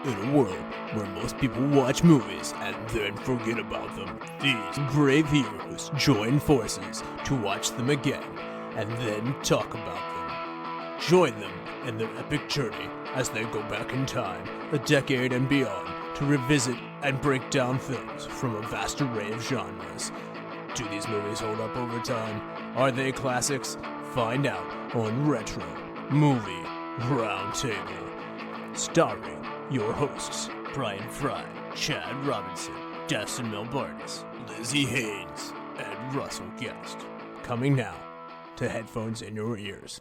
In a world where most people watch movies and then forget about them, these brave heroes join forces to watch them again and then talk about them. Join them in their epic journey as they go back in time, a decade and beyond, to revisit and break down films from a vast array of genres. Do these movies hold up over time? Are they classics? Find out on Retro Movie Roundtable. Starring your hosts, Brian Fry, Chad Robinson, Dustin Melbartis, Lizzie Haynes, and Russell Guest. Coming now to headphones in your ears.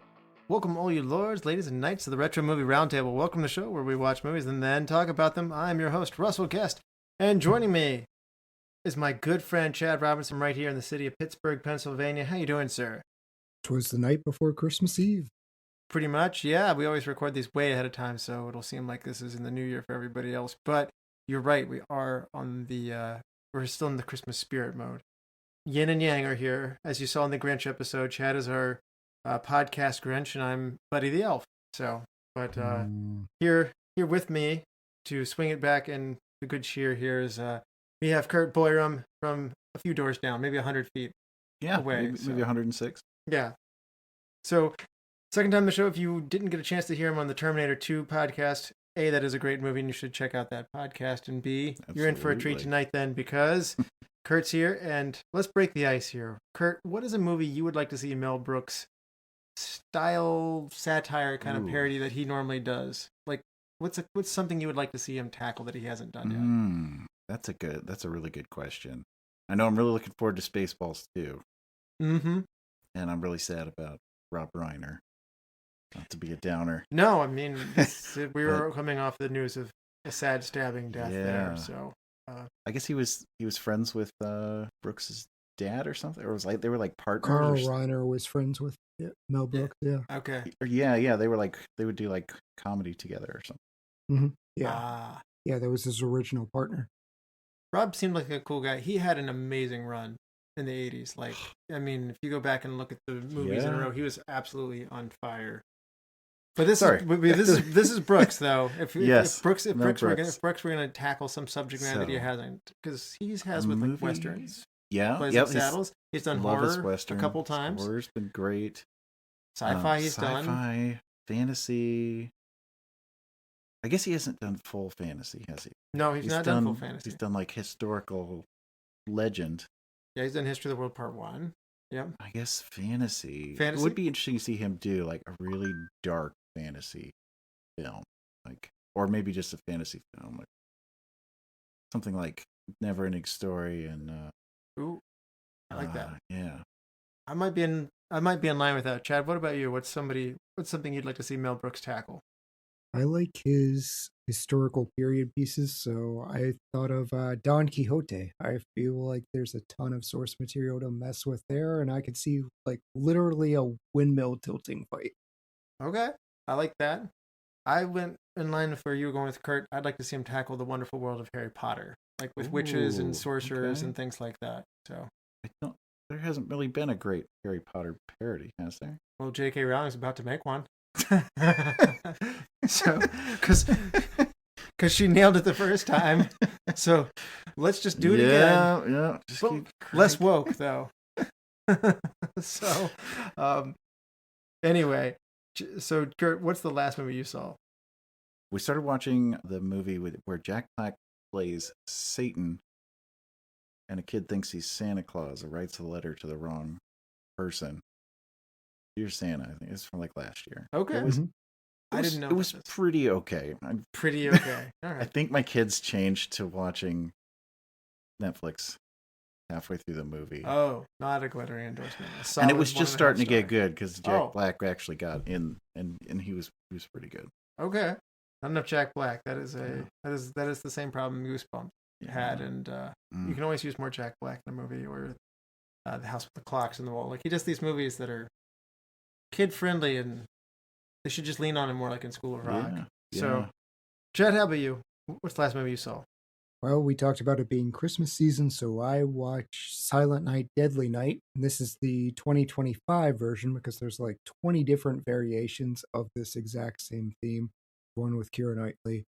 Welcome all you lords, ladies, and knights to the Retro Movie Roundtable. Welcome to the show where we watch movies and then talk about them. I'm your host, Russell Guest, and joining me is my good friend Chad Robinson right here in the city of Pittsburgh, Pennsylvania. How you doing, sir? 'Twas the night before Christmas Eve. Pretty much, yeah. We always record these way ahead of time, so it'll seem like this is in the new year for everybody else. But you're right, we are on the, we're still in the Christmas spirit mode. Yin and Yang are here. As you saw in the Grinch episode, Chad is our podcast Grinch, and I'm Buddy the Elf. So, but here with me to swing it back in the good cheer here is, we have Curt Boirum from a few doors down, maybe 100 feet away. Maybe 106. Yeah. So, second time on the show, if you didn't get a chance to hear him on the Terminator 2 podcast, A, that is a great movie and you should check out that podcast, and B, You're in for a treat tonight then, because Curt's here, and let's break the ice here. Curt, what is a movie you would like to see Mel Brooks style satire kind of parody that he normally does? Like, what's something you would like to see him tackle that he hasn't done yet? That's a really good question. I know I'm really looking forward to Spaceballs too. Mm-hmm. And I'm really sad about Rob Reiner. Not to be a downer. No, I mean, we were coming off the news of a sad stabbing death there, so. I guess he was friends with Brooks's dad or something, or was like they were like partners. Carl Reiner was friends with Mel Brooks. Yeah. Okay. Yeah. They would do like comedy together or something. Mm-hmm. Yeah. Yeah, that was his original partner. Rob seemed like a cool guy. He had an amazing run in the 80s. Like, I mean, if you go back and look at the movies in a row, he was absolutely on fire. But this is Brooks though. If Brooks were going to tackle some subject matter that he hasn't, because he has with like westerns. Yeah, Saddles. He's done horror a couple times. Horror's been great. Sci-fi done. Sci-fi, fantasy. I guess he hasn't done full fantasy, has he? No, he's not done full fantasy. He's done like historical legend. Yeah, he's done History of the World Part 1. Yep. I guess fantasy. It would be interesting to see him do like a really dark fantasy film, like, or maybe just a fantasy film, like something like Never Ending Story and. Ooh, I like that. Yeah. I might be in line with that. Chad, what about you? What's something you'd like to see Mel Brooks tackle? I like his historical period pieces, so I thought of Don Quixote. I feel like there's a ton of source material to mess with there, and I could see like literally a windmill tilting fight. Okay, I like that. I went in line with where you were going with Curt. I'd like to see him tackle the wonderful world of Harry Potter, like with witches and sorcerers and things like that. So there hasn't really been a great Harry Potter parody, has there? Well, J.K. Rowling's about to make one. So, because she nailed it the first time, so let's just do it again. Yeah, well, less woke though. So, anyway, so Curt, what's the last movie you saw? We started watching the movie where Jack Black plays Satan, and a kid thinks he's Santa Claus or writes a letter to the wrong person. Dear Santa, I think it's from like last year. Okay. I didn't know. It was pretty okay. Pretty okay. All right. I think my kids changed to watching Netflix halfway through the movie. Oh, not a glittery endorsement. And it was just starting to get good because Jack Black actually got in, and he was pretty good. Okay. Not enough Jack Black. That is the same problem Goosebumps had, and you can always use more Jack Black in a movie, or The House with the Clocks in the Wall. Like, he does these movies that are kid friendly, and they should just lean on him more, like in School of Rock. Yeah. So, Chad, how about you? What's the last movie you saw? Well, we talked about it being Christmas season, so I watched Silent Night, Deadly Night. And this is the 2025 version because there's like 20 different variations of this exact same theme. One with Keira Knightley.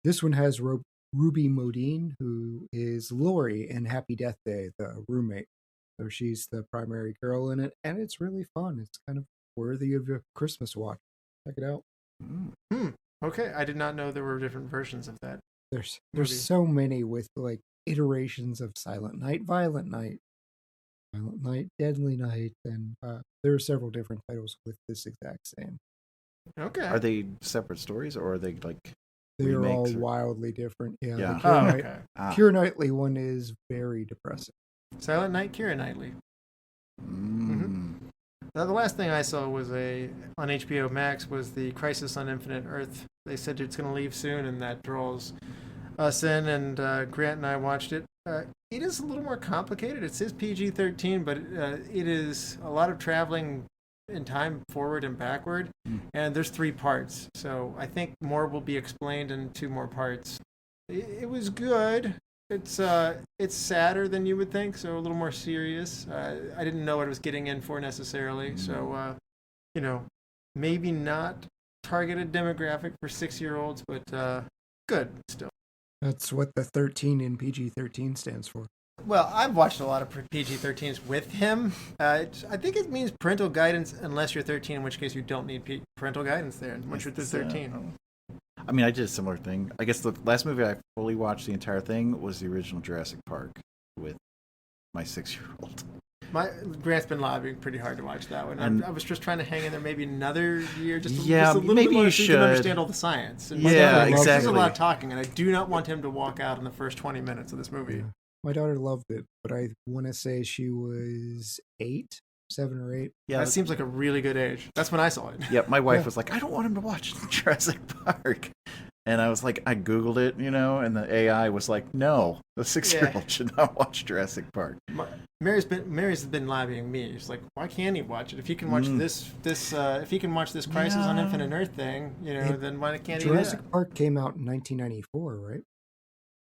This one has Ruby Modine, who is Lori in Happy Death Day, the roommate. So she's the primary girl in it, and it's really fun. It's kind of worthy of a Christmas watch. Check it out. Okay, I did not know there were different versions of that. There's movie. so many with like iterations of Silent Night, Violent Night, Deadly Night, and there are several different titles with this exact same. Okay. Are they separate stories, or are they like They're all remakes or- wildly different. Yeah. Yeah. The Keira, okay. Keira Knightley one is very depressing. Silent Night, Keira Knightley. Now, the last thing I saw was on HBO Max was the Crisis on Infinite Earth. They said it's going to leave soon, and that draws us in. And Grant and I watched it. It is a little more complicated. It says PG-13, but it is a lot of traveling in time forward and backward. And there's 3 parts, so I think more will be explained in 2 more parts. It was good. It's sadder than you would think, so a little more serious. I didn't know what I was getting in for necessarily, so maybe not targeted demographic for 6-year-olds, but good still. That's what the 13 in PG-13 stands for. Well, I've watched a lot of PG-13s with him. I think it means parental guidance unless you're 13, in which case you don't need parental guidance there once you're through 13. I mean, I did a similar thing. I guess the last movie I fully watched the entire thing was the original Jurassic Park with my 6-year-old. Grant's been lobbying pretty hard to watch that one. And I was just trying to hang in there maybe another year, just a little maybe bit more you so you should can understand all the science. And Yeah, There's exactly. a lot of talking, and I do not want him to walk out in the first 20 minutes of this movie. Yeah. My daughter loved it, but I want to say she was 7 or 8. Yeah, That seems like a really good age. That's when I saw it. yeah. My wife Yeah. was like, "I don't want him to watch Jurassic Park," and I was like, I Googled it, and the AI was like, "No, the 6-year-old should not watch Jurassic Par's Mary's been lobbying me. She's like, why can't he watch it? If he can watch if he can watch this Crisis on Infinite Earth thing, then why can't he? Jurassic Park came out in 1994, right?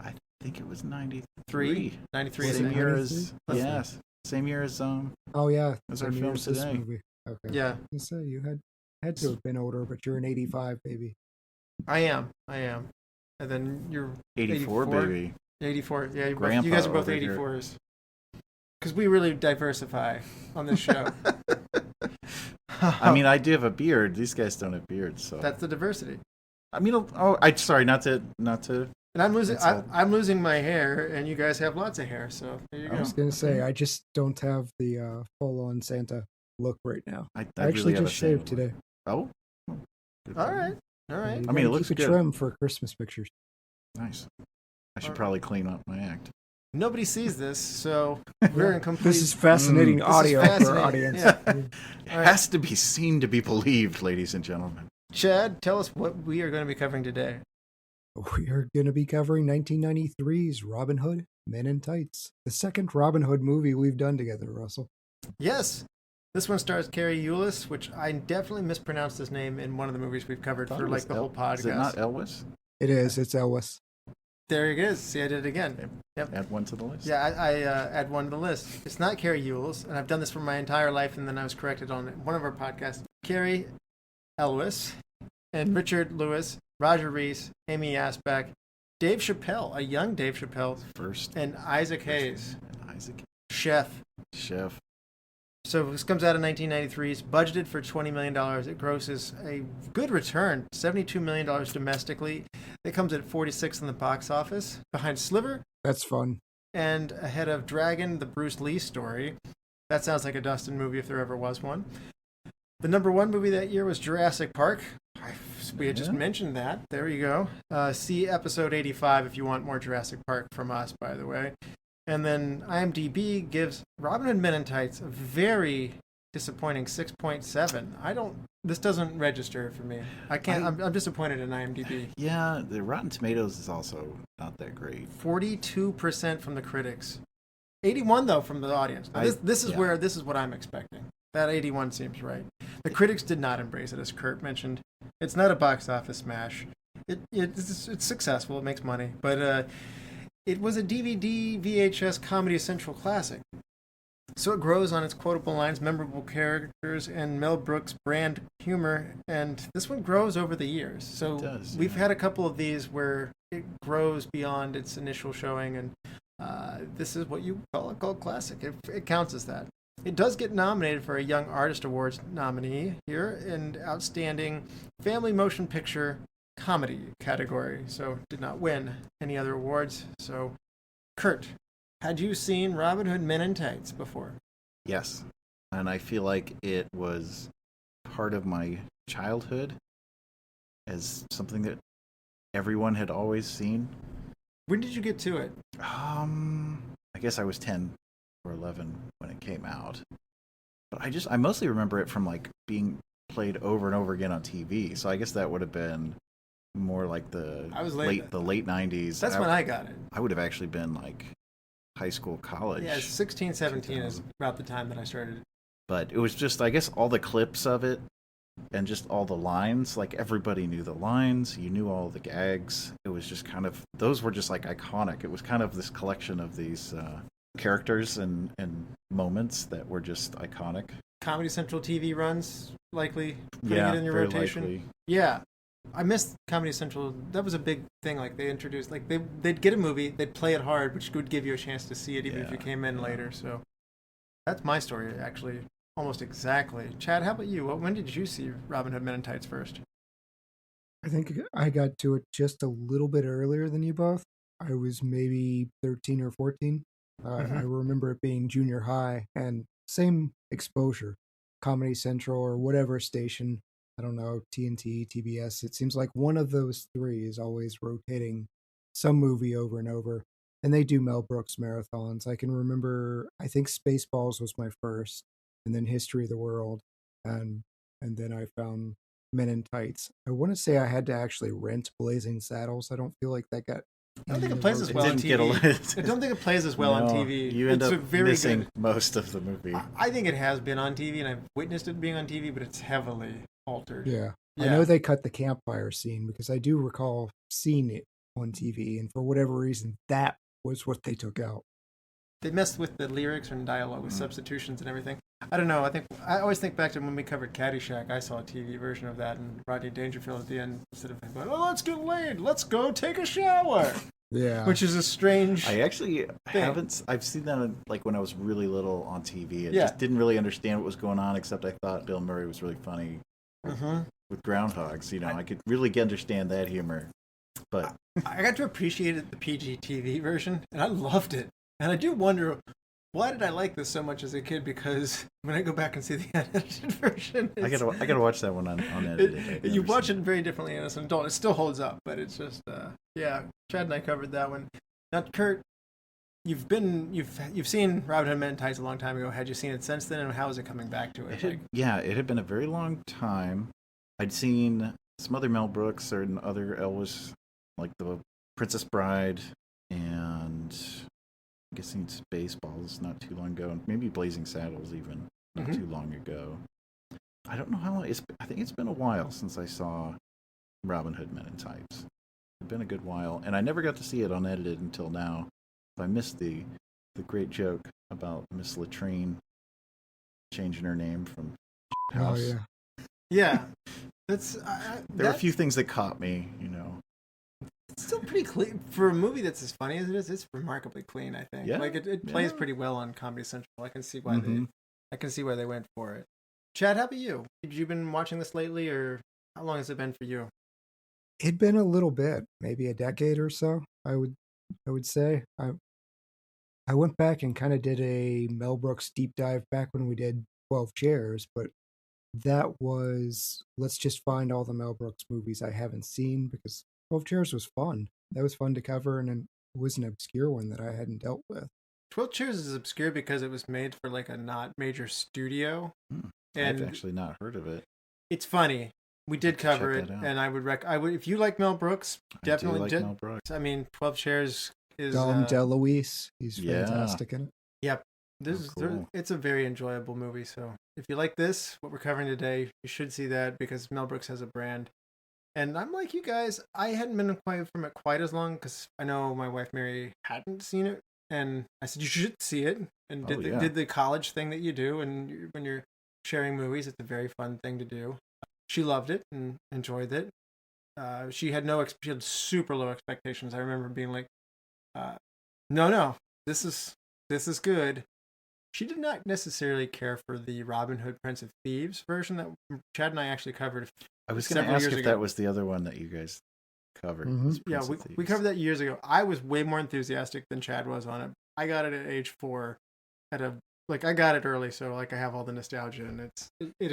I think it was 93. 93. Was Same it year 93? as same year as Oh yeah, Those are same year films as this today. movie. Okay. Yeah, I say you had to have been older, but you're an 85 baby. I am. And then you're 84, baby. 84. Yeah, you Grandpa guys are both over here. 84s. Because we really diversify on this show. I mean, I do have a beard. These guys don't have beards, so That's the diversity. I mean, sorry, not to. And I'm losing my hair, and you guys have lots of hair. So there you I go. was gonna say I just don't have the full-on Santa look right now. I actually really have just a shaved Santa today. look. Oh, good All for you. right. You I mean, gotta it looks keep good. trim for Christmas pictures. Nice. I should Alright. probably clean up my act. Nobody sees this, so we're in complete. This is fascinating This is audio for fascinating, our audience. yeah. It has to be seen to be believed, ladies and gentlemen. Chad, tell us what we are going to be covering today. We are going to be covering 1993's Robin Hood, Men in Tights, the second Robin Hood movie we've done together, Russell. Yes, this one stars Cary Elwes, which I definitely mispronounced his name in one of the movies we've covered Thought for it was the whole podcast. Is it not Elwes? It is. It's Elwes. There it is. See, I did it again. Yep. Add one to the list. Yeah, I add one to the list. It's not Cary Elwes, and I've done this for my entire life, and then I was corrected on one of our podcasts. Cary Elwes and Richard Lewis, Roger Rees, Amy Yasbeck, Dave Chappelle, a young Dave Chappelle, First. and Isaac Hayes, Isaac. chef. Chef. So this comes out in 1993. It's budgeted for $20 million. It grosses a good return, $72 million domestically. It comes at 46 in the box office, behind Sliver That's fun. and ahead of Dragon, the Bruce Lee story. That sounds like a Dustin movie if there ever was one. The number 1 movie that year was Jurassic Park. We had just mentioned that. There you go. See episode 85 if you want more Jurassic Park from us, by the way. And then IMDb gives Robin Hood Men in Tights a very disappointing 6.7. This doesn't register for me. I can't. I'm disappointed in IMDb. Yeah, the Rotten Tomatoes is also not that great. 42% from the critics. 81 though from the audience. Now, this is what I'm expecting. That 81 seems right. The critics did not embrace it, as Curt mentioned. It's not a box office smash. It's successful. It makes money, but it was a DVD VHS Comedy Central classic. So it grows on its quotable lines, memorable characters, and Mel Brooks' brand humor. And this one grows over the years. So It does, we've yeah. had a couple of these where it grows beyond its initial showing, and this is what you call a cult classic. It counts as that. It does get nominated for a Young Artist Awards nominee here in Outstanding Family Motion Picture Comedy category, so did not win any other awards. So, Curt, had you seen Robin Hood Men in Tights before? Yes. And I feel like it was part of my childhood as something that everyone had always seen. When did you get to it? I guess I was 10 or 11 when it came out. But I mostly remember it from like being played over and over again on TV. So I guess that would have been more like the late 90s. That's when I got it. I would have actually been like high school, college. Yeah, 16, 17 is about the time that I started. But it was just, I guess, all the clips of it and just all the lines. Like, everybody knew the lines. You knew all the gags. It was just kind of, those were just like iconic. It was kind of this collection of these characters and moments that were just iconic. Comedy Central TV runs, likely putting Yeah, it in your very rotation. likely. Yeah. I missed Comedy Central. That was a big thing. Like, they introduced, like, they'd get a movie, they'd play it hard, which would give you a chance to see it even if you came in later. So that's my story, actually, almost exactly. Chad, how about you? When did you see Robin Hood Men in Tights first? I think I got to it just a little bit earlier than you both. I was maybe 13 or 14. I remember it being junior high and same exposure. Comedy Central or whatever station, I don't know, TNT, TBS. It seems like one of those three is always rotating some movie over and over. And they do Mel Brooks marathons. I can remember, I think Spaceballs was my first, and then History of the World. And then I found Men in Tights. I want to say I had to actually rent Blazing Saddles. I don't feel like that got. I don't think it plays as well on didn't TV. get I don't think it plays as well on TV. You end It's up very missing good. most of the movie. I think it has been on TV, and I've witnessed it being on TV, but it's heavily altered. Yeah. I know they cut the campfire scene because I do recall seeing it on TV, and for whatever reason, that was what they took out. They messed with the lyrics and dialogue with substitutions and everything. I don't know. I always think back to when we covered Caddyshack. I saw a TV version of that, and Rodney Dangerfield at the end, instead of going, "Oh, let's get laid, let's go take a shower," Yeah. which is a strange. I actually thing. I've seen that like when I was really little on TV. I just didn't really understand what was going on, except I thought Bill Murray was really funny with groundhogs. You know, I could really understand that humor. But I got to appreciate the PG TV version, and I loved it. And I do wonder, why did I like this so much as a kid? Because when I go back and see the unedited version, I gotta watch that one unedited. You watch it very differently as an adult. It still holds up, but it's just Chad and I covered that one. Now, Curt, you've seen Robin Hood Men in Tights a long time ago. Had you seen it since then, and how is it coming back to it? It had been a very long time. I'd seen some other Mel Brooks or other Elwes, like The Princess Bride, and I'm guessing Spaceballs not too long ago, and maybe Blazing Saddles even not too long ago. I don't know how long. I think it's been a while since I saw Robin Hood Men in Tights. It's been a good while, and I never got to see it unedited until now. I missed the great joke about Miss Latrine changing her name from House. Oh, Yeah. There were a few things that caught me, you know. It's still pretty clean for a movie that's as funny as it is. It's remarkably clean, I think. Yeah. Like it plays pretty well on Comedy Central. I can see why they went for it. Chad, how about you? Have you been watching this lately, or how long has it been for you? It'd been a little bit, maybe a decade or so. I would say. I went back and kind of did a Mel Brooks deep dive back when we did 12 Chairs, but that was, let's just find all the Mel Brooks movies I haven't seen, because 12 Chairs was fun. That was fun to cover, and it was an obscure one that I hadn't dealt with. 12 Chairs is obscure because it was made for like a not major studio. I've actually not heard of it. It's funny. We did cover it, and I would if you like Mel Brooks, definitely I do like Mel Brooks. I mean, 12 Chairs is DeLuise, he's fantastic in it. Yep. Cool. It's a very enjoyable movie. So if you like this, what we're covering today, you should see that, because Mel Brooks has a brand. And I'm like you guys, I hadn't been quiet from it quite as long, because I know my wife Mary hadn't seen it, and I said you should see it, and did the college thing that you do, and when you're sharing movies, it's a very fun thing to do. She loved it and enjoyed it. she had she had super low expectations. I remember being like, no, this is good. She did not necessarily care for the Robin Hood Prince of Thieves version that Chad and I actually covered. I was going to ask if that was the other one that you guys covered. Yeah, we covered that years ago. I was way more enthusiastic than Chad was on it. I got it at age 4 I got it early, so like I have all the nostalgia, and it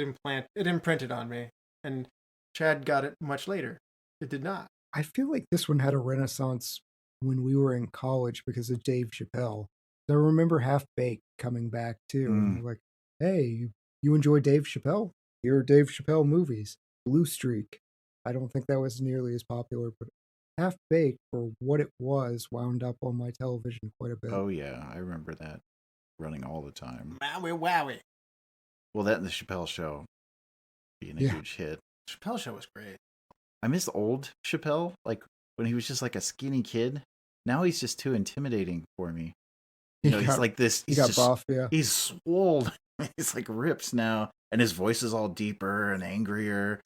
imprinted on me. And Chad got it much later. It did not. I feel like this one had a renaissance when we were in college because of Dave Chappelle. I remember Half Baked coming back too. And like, hey, you enjoy Dave Chappelle? Here are Dave Chappelle movies. Blue Streak. I don't think that was nearly as popular, but Half Baked, for what it was, wound up on my television quite a bit. Oh yeah, I remember that running all the time. Wowie. Well, that and the Chappelle Show being a huge hit. Chappelle Show was great. I miss old Chappelle, like when he was just like a skinny kid. Now he's just too intimidating for me. He's like this. He got buff, yeah. He's swole. He's like rips now, and his voice is all deeper and angrier.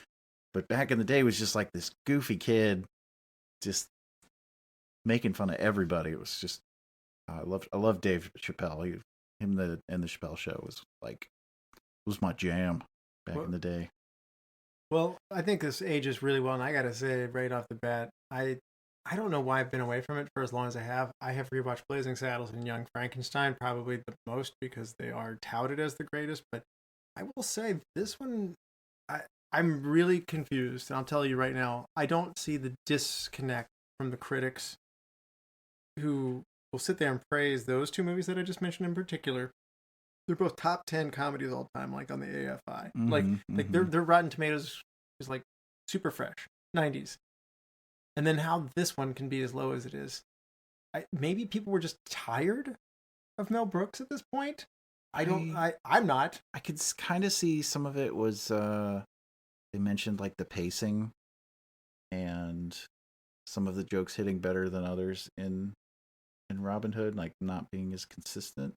But back in the day, he was just like this goofy kid, just making fun of everybody. It was just I love Dave Chappelle. And the Chappelle Show was my jam back in the day. Well, I think this ages really well, and I gotta say right off the bat, I don't know why I've been away from it for as long as I have. I have rewatched Blazing Saddles and Young Frankenstein probably the most because they are touted as the greatest. But I will say this one, I'm really confused, and I'll tell you right now, I don't see the disconnect from the critics who will sit there and praise those two movies that I just mentioned in particular. They're both top 10 comedies all time, like on the AFI. Like their Rotten Tomatoes is like super fresh, 90s. And then how this one can be as low as it is. Maybe people were just tired of Mel Brooks at this point. I'm not. I could kind of see some of it was they mentioned like the pacing and some of the jokes hitting better than others in Robin Hood, like not being as consistent.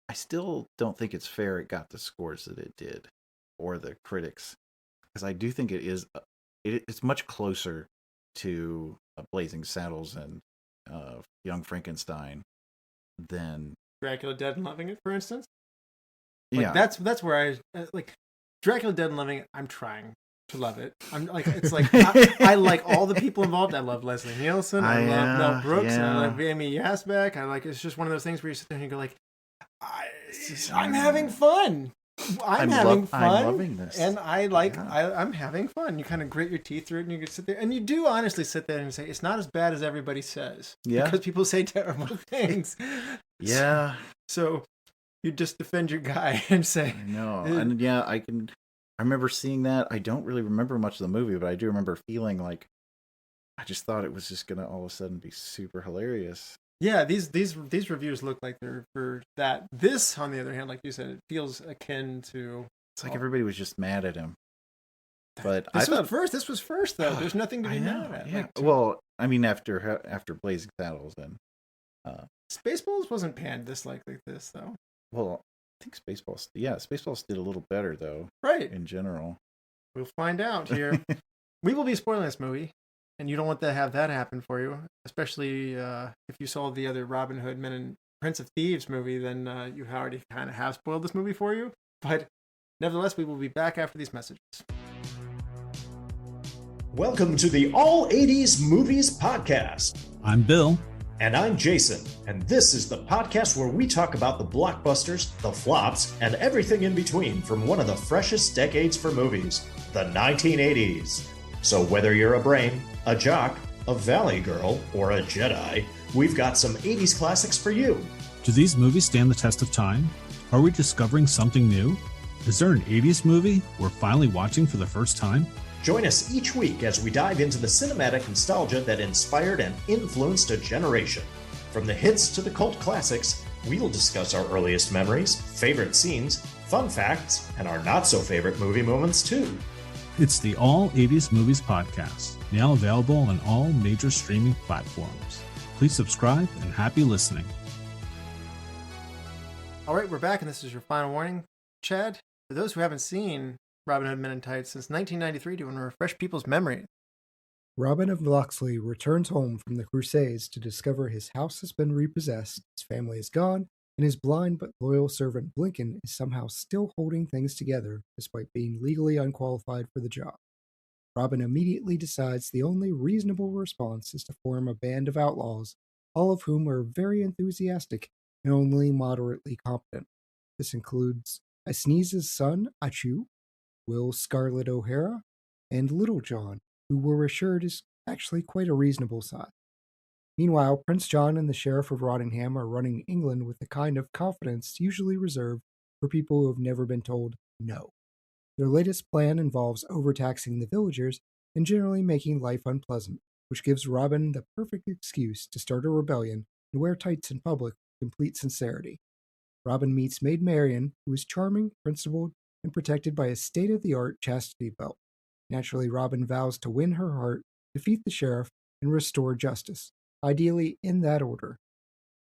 I still don't think it's fair it got the scores that it did, or the critics, because I do think it's much closer to Blazing Saddles and Young Frankenstein than Dracula Dead and Loving It, for instance. Yeah, that's where I like Dracula Dead and Loving It. I'm trying to love it. I'm like, it's like I like all the people involved. I love Leslie Nielsen. I love Mel Brooks. And I love Amy Yasbeck. It's just one of those things where you sit there and you go like, I'm having fun. I'm having fun. I'm loving this, and I'm having fun. You kind of grit your teeth through it, and you can sit there, and you do honestly sit there and say it's not as bad as everybody says. Yeah, because people say terrible things. Yeah. So you just defend your guy and say, no, and yeah, I remember seeing that. I don't really remember much of the movie, but I do remember feeling like I just thought it was just gonna all of a sudden be super hilarious. Yeah, these reviews look like they're for that. This, on the other hand, like you said, it feels akin to. It's like everybody was just mad at him. But This was first, though. There's nothing to be mad at. Yeah. Well, I mean, after Blazing Saddles and Spaceballs wasn't panned this like this, though. Well, I think Spaceballs did a little better though. Right. In general, we'll find out here. We will be spoiling this movie. And you don't want to have that happen for you, especially if you saw the other Robin Hood Men and Prince of Thieves movie, then you already kind of have spoiled this movie for you. But nevertheless, we will be back after these messages. Welcome to the All 80s Movies Podcast. I'm Bill. And I'm Jason. And this is the podcast where we talk about the blockbusters, the flops, and everything in between from one of the freshest decades for movies, the 1980s. So whether you're a brain, a jock, a valley girl, or a Jedi, we've got some 80s classics for you. Do these movies stand the test of time? Are we discovering something new? Is there an 80s movie we're finally watching for the first time? Join us each week as we dive into the cinematic nostalgia that inspired and influenced a generation. From the hits to the cult classics, we'll discuss our earliest memories, favorite scenes, fun facts, and our not-so-favorite movie moments too. It's the All 80s Movies Podcast, now available on all major streaming platforms. Please subscribe and happy listening. All right, we're back, and this is your final warning. Chad, for those who haven't seen Robin Hood Men in Tights since 1993, do you want to refresh people's memory? Robin of Locksley returns home from the Crusades to discover his house has been repossessed, his family is gone, and his blind but loyal servant Blinken is somehow still holding things together despite being legally unqualified for the job. Robin immediately decides the only reasonable response is to form a band of outlaws, all of whom are very enthusiastic and only moderately competent. This includes Sneeze's son, Achu, Will Scarlett O'Hara, and Little John, who we're assured is actually quite a reasonable size. Meanwhile, Prince John and the Sheriff of Rottingham are running England with the kind of confidence usually reserved for people who have never been told no. Their latest plan involves overtaxing the villagers and generally making life unpleasant, which gives Robin the perfect excuse to start a rebellion and wear tights in public with complete sincerity. Robin meets Maid Marian, who is charming, principled, and protected by a state-of-the-art chastity belt. Naturally, Robin vows to win her heart, defeat the sheriff, and restore justice, ideally in that order.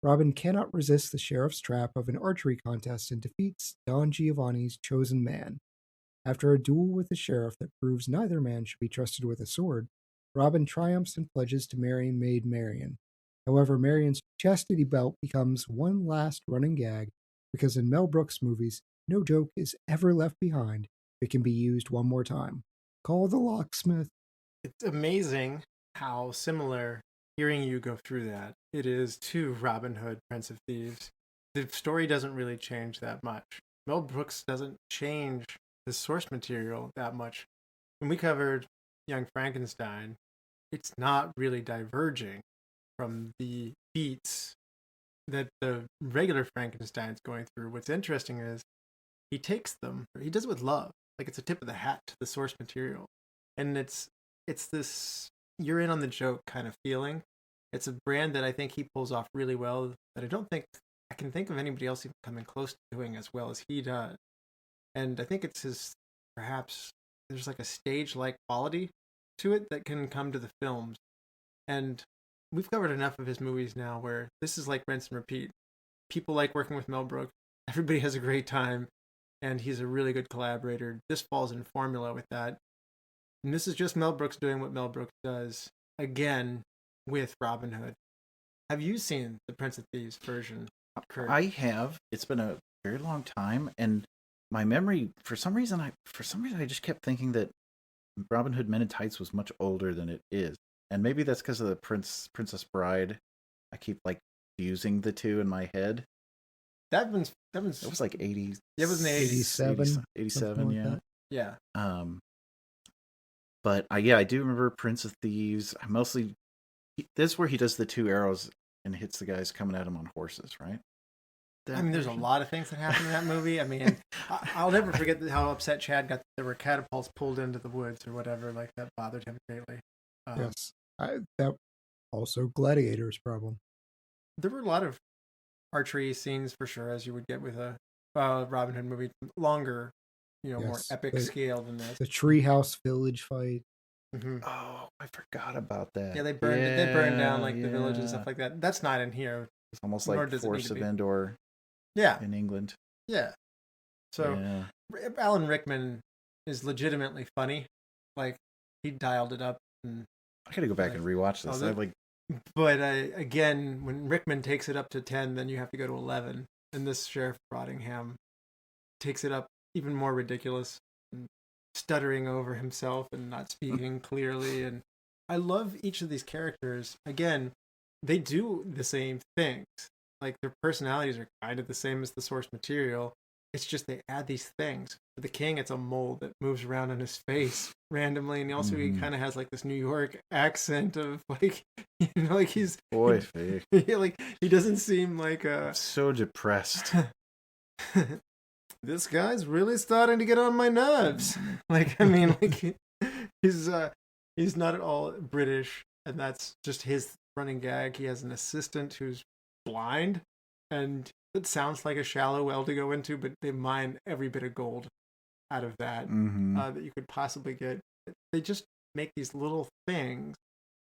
Robin cannot resist the sheriff's trap of an archery contest and defeats Don Giovanni's chosen man. After a duel with the sheriff that proves neither man should be trusted with a sword, Robin triumphs and pledges to marry Maid Marian. However, Marian's chastity belt becomes one last running gag because in Mel Brooks movies, no joke is ever left behind. It can be used one more time. Call the locksmith. It's amazing how similar hearing you go through that it is to Robin Hood, Prince of Thieves. The story doesn't really change that much. Mel Brooks doesn't change the source material that much. When we covered Young Frankenstein, it's not really diverging from the beats that the regular Frankenstein's going through. What's interesting is he takes them, he does it with love. Like it's a tip of the hat to the source material. And it's this you're in on the joke kind of feeling. It's a brand that I think he pulls off really well that I don't think I can think of anybody else even coming close to doing as well as he does. And I think it's his, perhaps there's like a stage-like quality to it that can come to the films. And we've covered enough of his movies now where this is like rinse and repeat. People like working with Mel Brooks. Everybody has a great time. And he's a really good collaborator. This falls in formula with that. And this is just Mel Brooks doing what Mel Brooks does, again, with Robin Hood. Have you seen the Prince of Thieves version, Curt? I have. It's been a very long time, and my memory, for some reason, I just kept thinking that Robin Hood Men in Tights was much older than it is. And maybe that's because of the Princess Bride. I keep, like, fusing the two in my head. That one's It was like 80s. It was in the 80s. 87, yeah. Like Yeah. But I do remember Prince of Thieves. This is where he does the two arrows and hits the guys coming at him on horses, right? I mean, there's a lot of things that happen in that movie. I mean, I'll never forget how upset Chad got that there were catapults pulled into the woods or whatever. Like, that bothered him greatly. Yes. That also Gladiator's problem. There were a lot of archery scenes for sure, as you would get with a Robin Hood movie. Longer, more epic scale than this. The treehouse village fight. Mm-hmm. Oh, I forgot about that. Yeah, they burned down like the village and stuff like that. That's not in here. It's almost like Force of Endor. Yeah. In England. Yeah. So Alan Rickman is legitimately funny. Like, he dialed it up. And I gotta go back and rewatch this. But again, when Rickman takes it up to 10, then you have to go to 11. And this Sheriff Rottingham takes it up even more ridiculous, and stuttering over himself and not speaking clearly. And I love each of these characters. Again, they do the same things. Like, their personalities are kind of the same as the source material. It's just they add these things. For the king, it's a mole that moves around on his face randomly, and also he kind of has like this New York accent of like, like he's like he doesn't seem like so depressed. This guy's really starting to get on my nerves. Like, I mean, like he's not at all British, and that's just his running gag. He has an assistant who's blind, and it sounds like a shallow well to go into, but they mine every bit of gold out of that that you could possibly get. They just make these little things,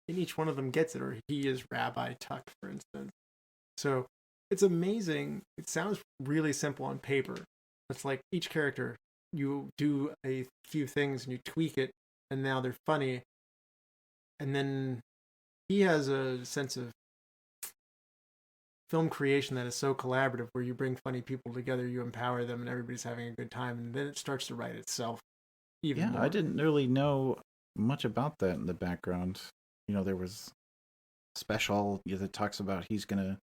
and each one of them gets it. Or he is Rabbi Tuck, for instance. So it's amazing. It sounds really simple on paper. It's like each character, you do a few things and you tweak it, and now they're funny. And then he has a sense of film creation that is so collaborative, where you bring funny people together, you empower them, and everybody's having a good time, and then it starts to write itself even more. I didn't really know much about that in the background. There was special that talks about he's gonna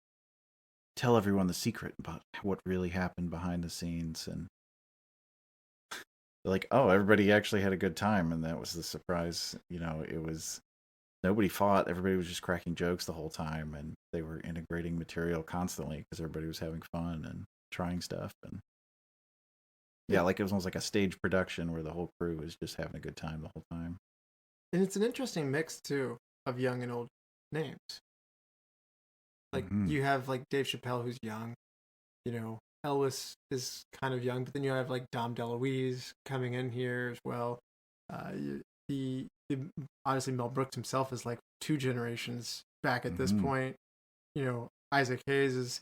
tell everyone the secret about what really happened behind the scenes, and like, oh, everybody actually had a good time, and that was the surprise. It was nobody fought, everybody was just cracking jokes the whole time, and they were integrating material constantly because everybody was having fun and trying stuff, and like it was almost like a stage production where the whole crew was just having a good time the whole time. And it's an interesting mix too of young and old names. Like you have like Dave Chappelle, who's young, Elwes is kind of young, but then you have like Dom DeLuise coming in here as well. Obviously Mel Brooks himself is like 2 generations back at this point. Isaac Hayes is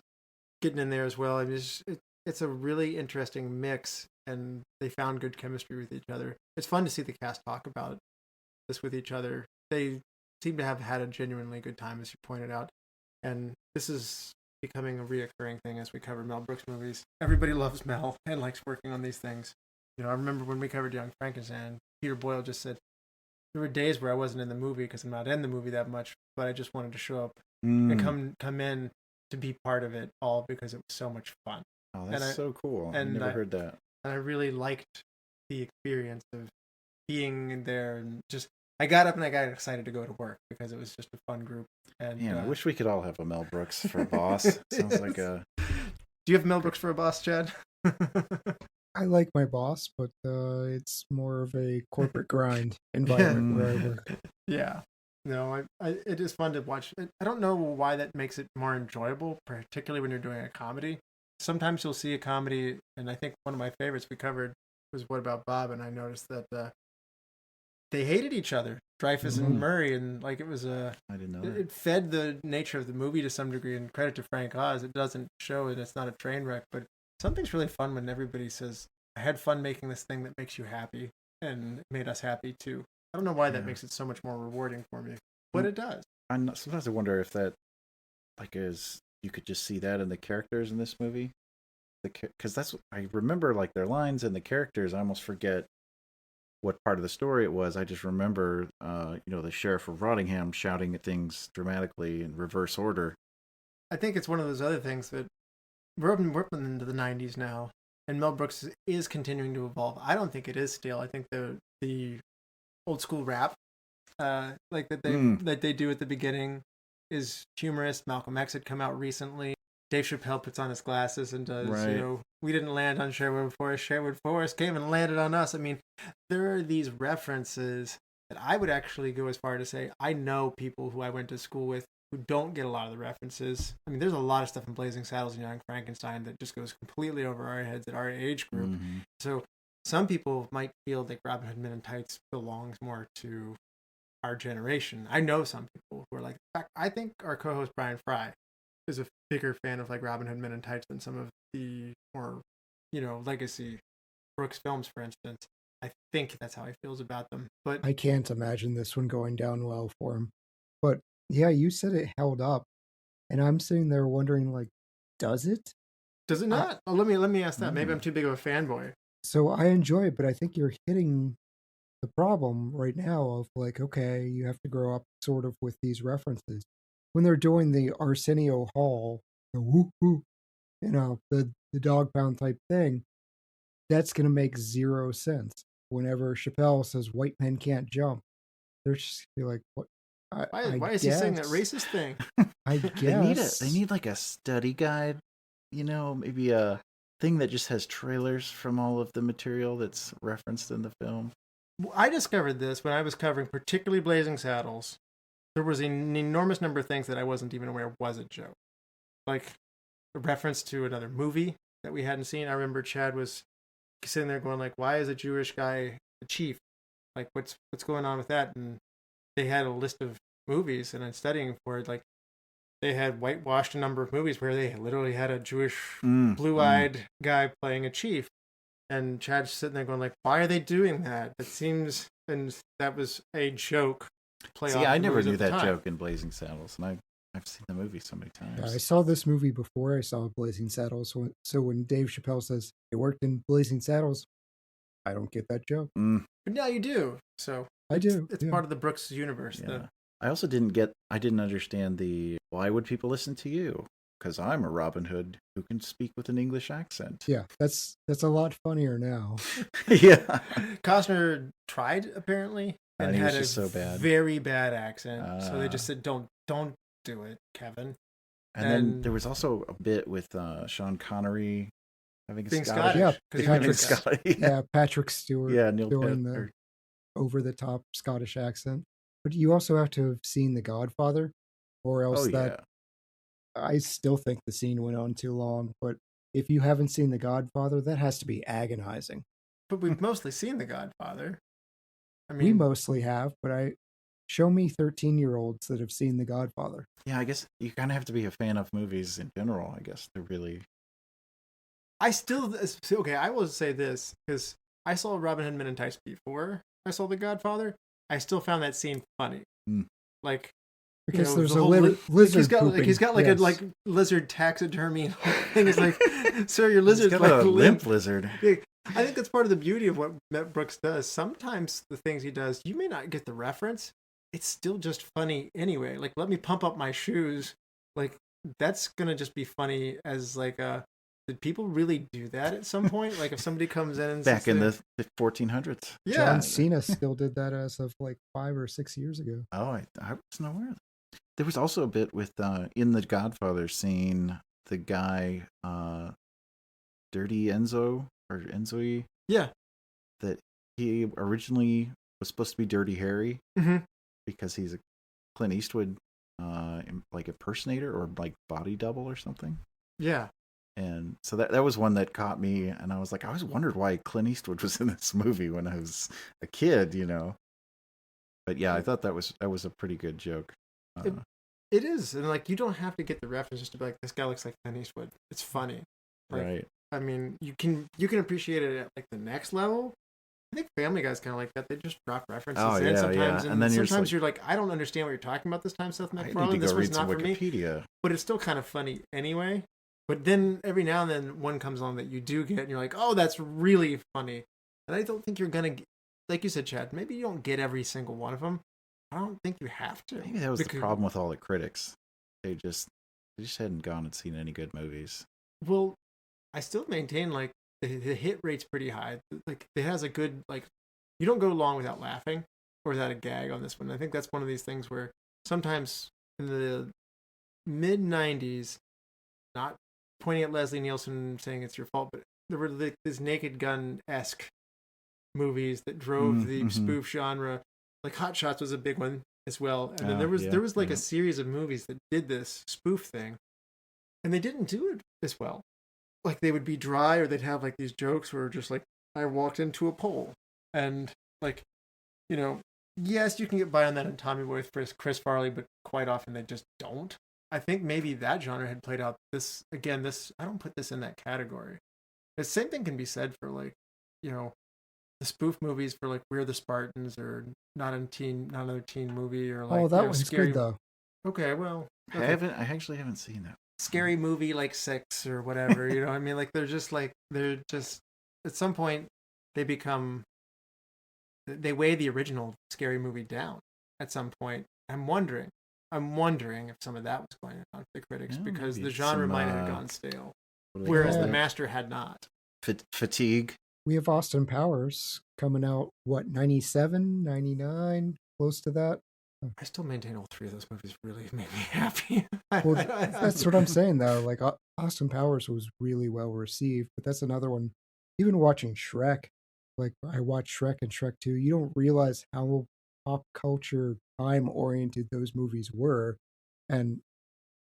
getting in there as well. I mean, it's a really interesting mix, and they found good chemistry with each other. It's fun to see the cast talk about this with each other. They seem to have had a genuinely good time, as you pointed out. And this is becoming a reoccurring thing as we cover Mel Brooks movies. Everybody loves Mel and likes working on these things. I remember when we covered Young Frankenstein, Peter Boyle just said, there were days where I wasn't in the movie because I'm not in the movie that much, but I just wanted to show up and come in to be part of it all because it was so much fun. Oh, that's so cool. I never heard that. And I really liked the experience of being there, and just I got up and I got excited to go to work because it was just a fun group. And I wish we could all have a Mel Brooks for a boss. Sounds like a... Do you have Mel Brooks for a boss, Chad? I like my boss, but it's more of a corporate grind environment where I work. Yeah. No, it is fun to watch. I don't know why that makes it more enjoyable, particularly when you're doing a comedy. Sometimes you'll see a comedy, and I think one of my favorites we covered was What About Bob, and I noticed that they hated each other, Dreyfuss and Murray, and like it was I didn't know that. It fed the nature of the movie to some degree, and credit to Frank Oz. It doesn't show it, it's not a train wreck, but something's really fun when everybody says, I had fun making this thing that makes you happy, and it made us happy too. I don't know why that makes it so much more rewarding for me, but it does. Sometimes I wonder if that, you could just see that in the characters in this movie. Because that's, I remember like their lines and the characters, I almost forget what part of the story it was. I just remember, the sheriff of Rottingham shouting at things dramatically in reverse order. I think it's one of those other things that we're up into the 90s now, and Mel Brooks is continuing to evolve. I don't think it is stale. I think the old school rap, like that they do at the beginning, is humorous. Malcolm X had come out recently. Dave Chappelle puts on his glasses and does, we didn't land on Sherwood Forest. Sherwood Forest came and landed on us. I mean, there are these references that I would actually go as far to say, I know people who I went to school with who don't get a lot of the references. I mean, there's a lot of stuff in Blazing Saddles and Young Frankenstein that just goes completely over our heads at our age group. So some people might feel that Robin Hood Men in Tights belongs more to our generation. I know some people who are like, in fact, I think our co-host Brian Fry is a bigger fan of like Robin Hood Men in Tights than some of the more, legacy Brooks films, for instance. I think that's how he feels about them. But I can't imagine this one going down well for him. But yeah, you said it held up, and I'm sitting there wondering, like, does it? Does it not? Let me ask that. Maybe I'm too big of a fanboy. So I enjoy it, but I think you're hitting the problem right now of like, okay, you have to grow up sort of with these references. When they're doing the Arsenio Hall, the woo-hoo, the dog pound type thing, that's going to make zero sense. Whenever Chappelle says white men can't jump, they're just be like, what? Why is he saying that racist thing? I guess. They need like a study guide, maybe a thing that just has trailers from all of the material that's referenced in the film. I discovered this when I was covering particularly Blazing Saddles. There was an enormous number of things that I wasn't even aware was a joke. Like a reference to another movie that we hadn't seen. I remember Chad was sitting there going like, why is a Jewish guy a chief? Like what's going on with that? And they had a list of movies, and I'm studying for it. Like they had whitewashed a number of movies where they literally had a Jewish blue-eyed guy playing a chief. And Chad's sitting there going like, why are they doing that? It seems, and that was a joke play See, off I the never movies knew at the that time. joke in Blazing Saddles, and I've seen the movie so many Yeah, times. I saw this movie before I saw Blazing Saddles. So when Dave Chappelle says he worked in Blazing Saddles, I don't get that joke. Mm, But now you do. So I do. It's yeah. part of the Brooks universe. yeah. I also didn't understand why would people listen to you? Because I'm a Robin Hood who can speak with an English accent. Yeah, that's a lot funnier now. Yeah. Costner tried apparently and he was had just a so bad. very bad accent. So they just said, "Don't do it, Kevin." And then there was also a bit with Sean Connery having a being Scottish. Yeah, because Patrick, Scottish. yeah, Patrick Stewart Neil doing Patrick. the over-the-top Scottish accent. But you also have to have seen The Godfather, or else I still think the scene went on too long. But if you haven't seen The Godfather, that has to be agonizing. But we've mostly seen The Godfather. I We mean, mostly have, but show me 13-year-olds that have seen The Godfather. Yeah, I guess you kind of have to be a fan of movies in general, I guess, to really... I will say this, because I saw Robin Hood Men in Tights before I saw The Godfather. I still found that scene funny. Mm. Like, Because there's a lizard he's got yes. a lizard taxidermy thing. It's like, sir, your lizard's He's got like a limp lizard. I think that's part of the beauty of what Mel Brooks does. Sometimes the things he does, you may not get the reference. It's still just funny anyway. Like, let me pump up my shoes. Like, that's gonna just be funny as like did people really do that at some point? Like, if somebody comes in and Back in the 1400s. yeah, John Cena still did that as of like 5 or 6 years ago. Oh, I wasn't aware of that. There was also a bit with in the Godfather scene, the guy Dirty Enzo or Enzo, yeah, that he originally was supposed to be Dirty Harry because he's a Clint Eastwood like impersonator or like body double or something. yeah. And so that was one that caught me, and I was like, I always wondered why Clint Eastwood was in this movie when I was a kid, you know. But yeah, I thought that was a pretty good joke. It is, and like, you don't have to get the reference just to be like, this guy looks like Clint Eastwood. It's funny, like, right? I mean, you can appreciate it at like the next level. I think Family Guy's kind of like that. They just drop references in sometimes, and then sometimes you're like, I don't understand what you're talking about this time, Seth MacFarlane. This was not for me. But it's still kind of funny anyway. But then every now and then one comes on that you do get, and you're like, oh, that's really funny. And I don't think you're gonna, like you said, Chad. Maybe you don't get every single one of them. I don't think you have to. Maybe that was the problem with all the critics. They just hadn't gone and seen any good movies. Well, I still maintain like the hit rate's pretty high. Like, it has a good, like, you don't go long without laughing or without a gag on this one. I think that's one of these things where sometimes in the mid 90s, not pointing at Leslie Nielsen saying it's your fault, but there were like these Naked Gun-esque movies that drove the spoof genre. Like Hot Shots was a big one as well. And then there was like a series of movies that did this spoof thing, and they didn't do it as well. Like, they would be dry, or they'd have like these jokes where just like, I walked into a pole, and like, you know, yes, you can get by on that in Tommy Boy with Chris Farley, but quite often they just don't. I think maybe that genre had played out. This I don't put this in that category. The same thing can be said for, like, you know, the spoof movies for like We're the Spartans, or not another teen movie, or like, that one's good though. Okay, well, I actually haven't seen that. Scary Movie like 6 or whatever, you know what I mean? Like, they're just at some point they weigh the original Scary Movie down at some point. I'm wondering if some of that was going on with the critics, because the genre might have gone stale, whereas the master had not. Fatigue. We have Austin Powers coming out, 97, 99, close to that. I still maintain all three of those movies really made me happy. Well, that's what I'm saying, though. Like, Austin Powers was really well received, but that's another one. Even watching Shrek, like, I watched Shrek and Shrek 2, you don't realize how pop culture time-oriented those movies were. And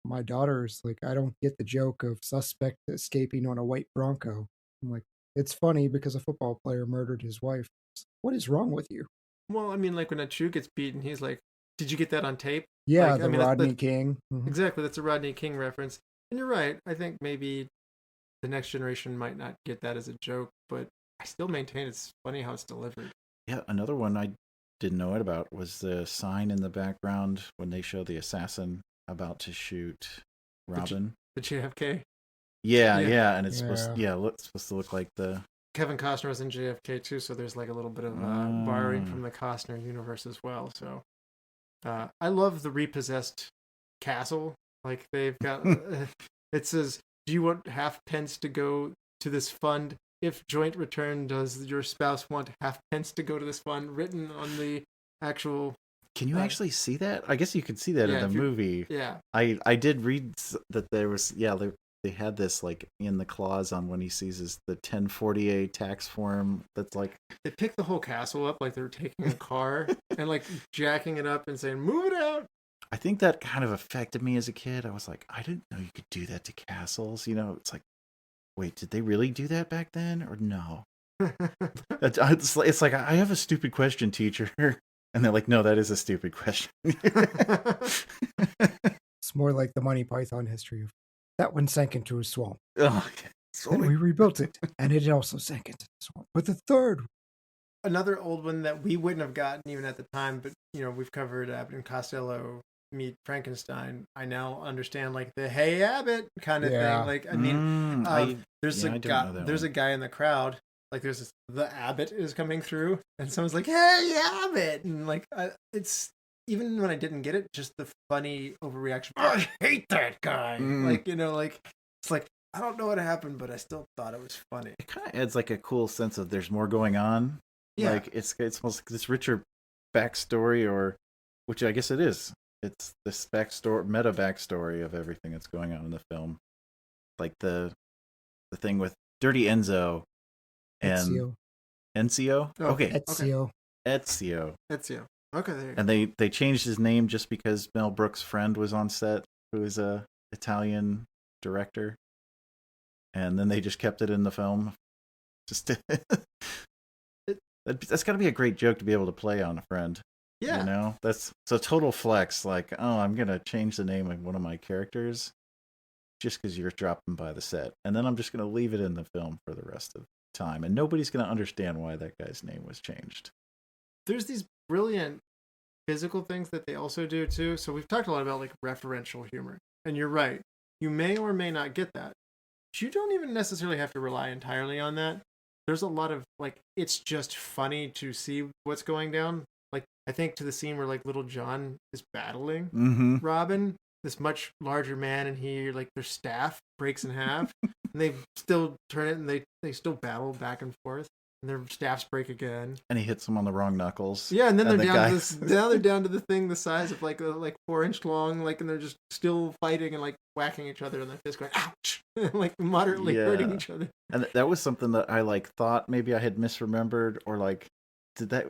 my daughter's like, I don't get the joke of suspect escaping on a white Bronco. I'm like, it's funny because a football player murdered his wife. What is wrong with you? Well, I mean, like, when a Chew gets beaten, he's like, did you get that on tape? Yeah, like, Rodney King. Mm-hmm. Exactly, that's a Rodney King reference. And you're right. I think maybe the next generation might not get that as a joke, but I still maintain it's funny how it's delivered. Yeah, another one didn't know it about was the sign in the background when they show the assassin about to shoot Robin. The JFK. Yeah, and it's Yeah. supposed to look like the. Kevin Costner was in JFK too, so there's like a little bit of borrowing from the Costner universe as well. So I love the repossessed castle. Like they've got it says, "Do you want halfpence to go to this fund? If joint return, does your spouse want halfpence to go to this fund?" Written on the actual. Can you actually see that? I guess you could see that in the movie. Yeah. I did read that there was they had this like in the clause on when he seizes the 1048 tax form. That's like they picked the whole castle up like they were taking a car and like jacking it up and saying, "Move it out." I think that kind of affected me as a kid. I was like, I didn't know you could do that to castles. It's like, wait, did they really do that back then or no? It's like, I have a stupid question, teacher. And they're like, no, that is a stupid question. It's more like the Monty Python history of that one sank into a swamp. Oh, and we rebuilt it, and it also sank into the swamp. But the third, another old one that we wouldn't have gotten even at the time, but we've covered Abbott and Costello meet Frankenstein. I now understand like the "Hey Abbott" kind of thing. Like, I mean, there's a guy in the crowd. Like there's the Abbott is coming through, and someone's like, "Hey Abbott," and like it's. Even when I didn't get it, just the funny overreaction. I hate that guy. Like, it's like, I don't know what happened, but I still thought it was funny. It kind of adds like a cool sense of there's more going on. Yeah. Like it's almost like this richer backstory, which I guess it is. It's this meta backstory of everything that's going on in the film. Like the thing with Dirty Enzo and Encio. Oh, okay. Ezio. Okay, there. And they changed his name just because Mel Brooks' friend was on set, who is a Italian director, and then they just kept it in the film. Just that's got to be a great joke to be able to play on a friend. Yeah, that's a total flex. Like, oh, I'm gonna change the name of one of my characters just because you're dropping by the set, and then I'm just gonna leave it in the film for the rest of the time, and nobody's gonna understand why that guy's name was changed. There's these brilliant physical things that they also do too. So we've talked a lot about like referential humor, and you're right. You may or may not get that. But you don't even necessarily have to rely entirely on that. There's a lot of like, it's just funny to see what's going down. Like, I think to the scene where like little John is battling Robin, this much larger man, and he like their staff breaks in half, and they still turn it, and they still battle back and forth. And their staffs break again. And he hits them on the wrong knuckles. Yeah, and then they're down to the thing the size of like 4-inch long, like, and they're just still fighting and like whacking each other in their fists, going ouch, like moderately hurting each other. And that was something that I like thought maybe I had misremembered, or like,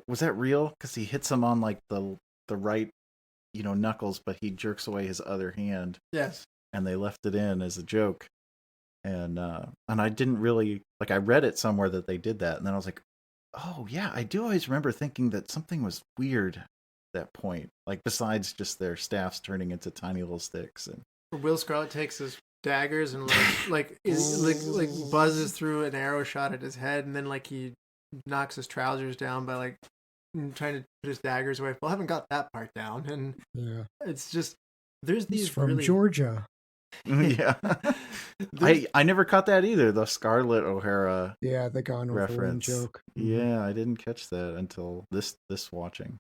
was that real? Because he hits him on like the right, knuckles, but he jerks away his other hand. Yes. And they left it in as a joke. And I didn't really, like, I read it somewhere that they did that, and then I was like, oh yeah, I do always remember thinking that something was weird at that point, like besides just their staffs turning into tiny little sticks. And Will Scarlet takes his daggers and like buzzes through an arrow shot at his head, and then like he knocks his trousers down by like trying to put his daggers away. Well, I haven't got that part down, and it's just there's these He's from Georgia. Yeah. I never caught that either, the Scarlett O'Hara the Gone with the Wind joke. Yeah, I didn't catch that until this watching.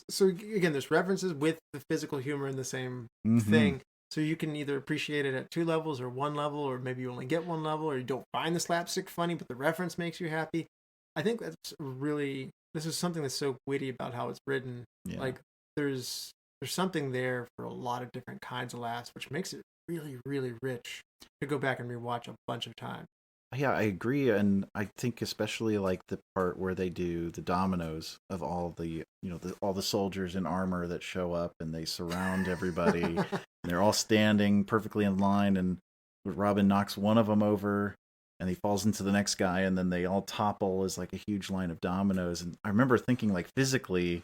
So again, there's references with the physical humor in the same thing, so you can either appreciate it at 2 levels or 1 level, or maybe you only get 1 level, or you don't find the slapstick funny but the reference makes you happy. I think that's this is something that's so witty about how it's written. Like there's something there for a lot of different kinds of laughs, which makes it really, really rich to go back and rewatch a bunch of times. Yeah, I agree, and I think especially like the part where they do the dominoes of all the all the soldiers in armor that show up and they surround everybody. And they're all standing perfectly in line, and Robin knocks one of them over, and he falls into the next guy, and then they all topple as like a huge line of dominoes. And I remember thinking, like, physically,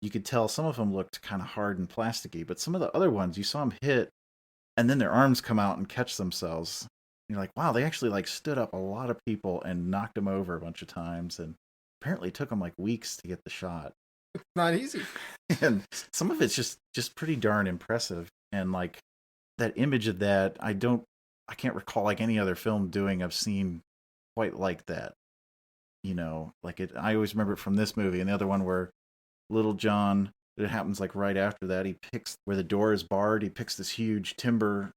you could tell some of them looked kind of hard and plasticky, but some of the other ones you saw them hit, and then their arms come out and catch themselves. And you're like, wow, they actually like stood up a lot of people and knocked them over a bunch of times, and apparently it took them like weeks to get the shot. Not easy. And some of it's just pretty darn impressive. And like that image of that, I can't recall like any other film doing I've seen quite like that. You know, like I always remember it from this movie and the other one where Little John, it happens like right after that. He picks where the door is barred. He picks this huge timber,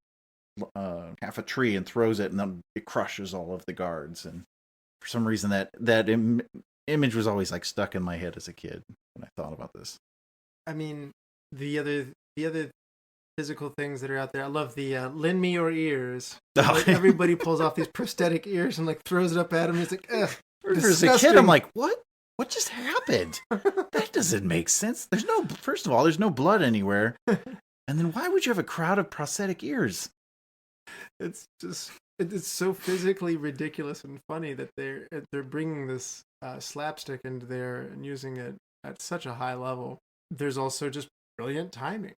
half a tree, and throws it, and then it crushes all of the guards. And for some reason, that image was always like stuck in my head as a kid when I thought about this. I mean, the other physical things that are out there. I love the "lend me your ears." Like, everybody pulls off these prosthetic ears and like throws it up at him. He's like, ugh. As a kid, I'm like, what? What just happened? That doesn't make sense. First of all, there's no blood anywhere. And then why would you have a crowd of prosthetic ears? It's so physically ridiculous and funny that they're bringing this slapstick into there and using it at such a high level. There's also just brilliant timing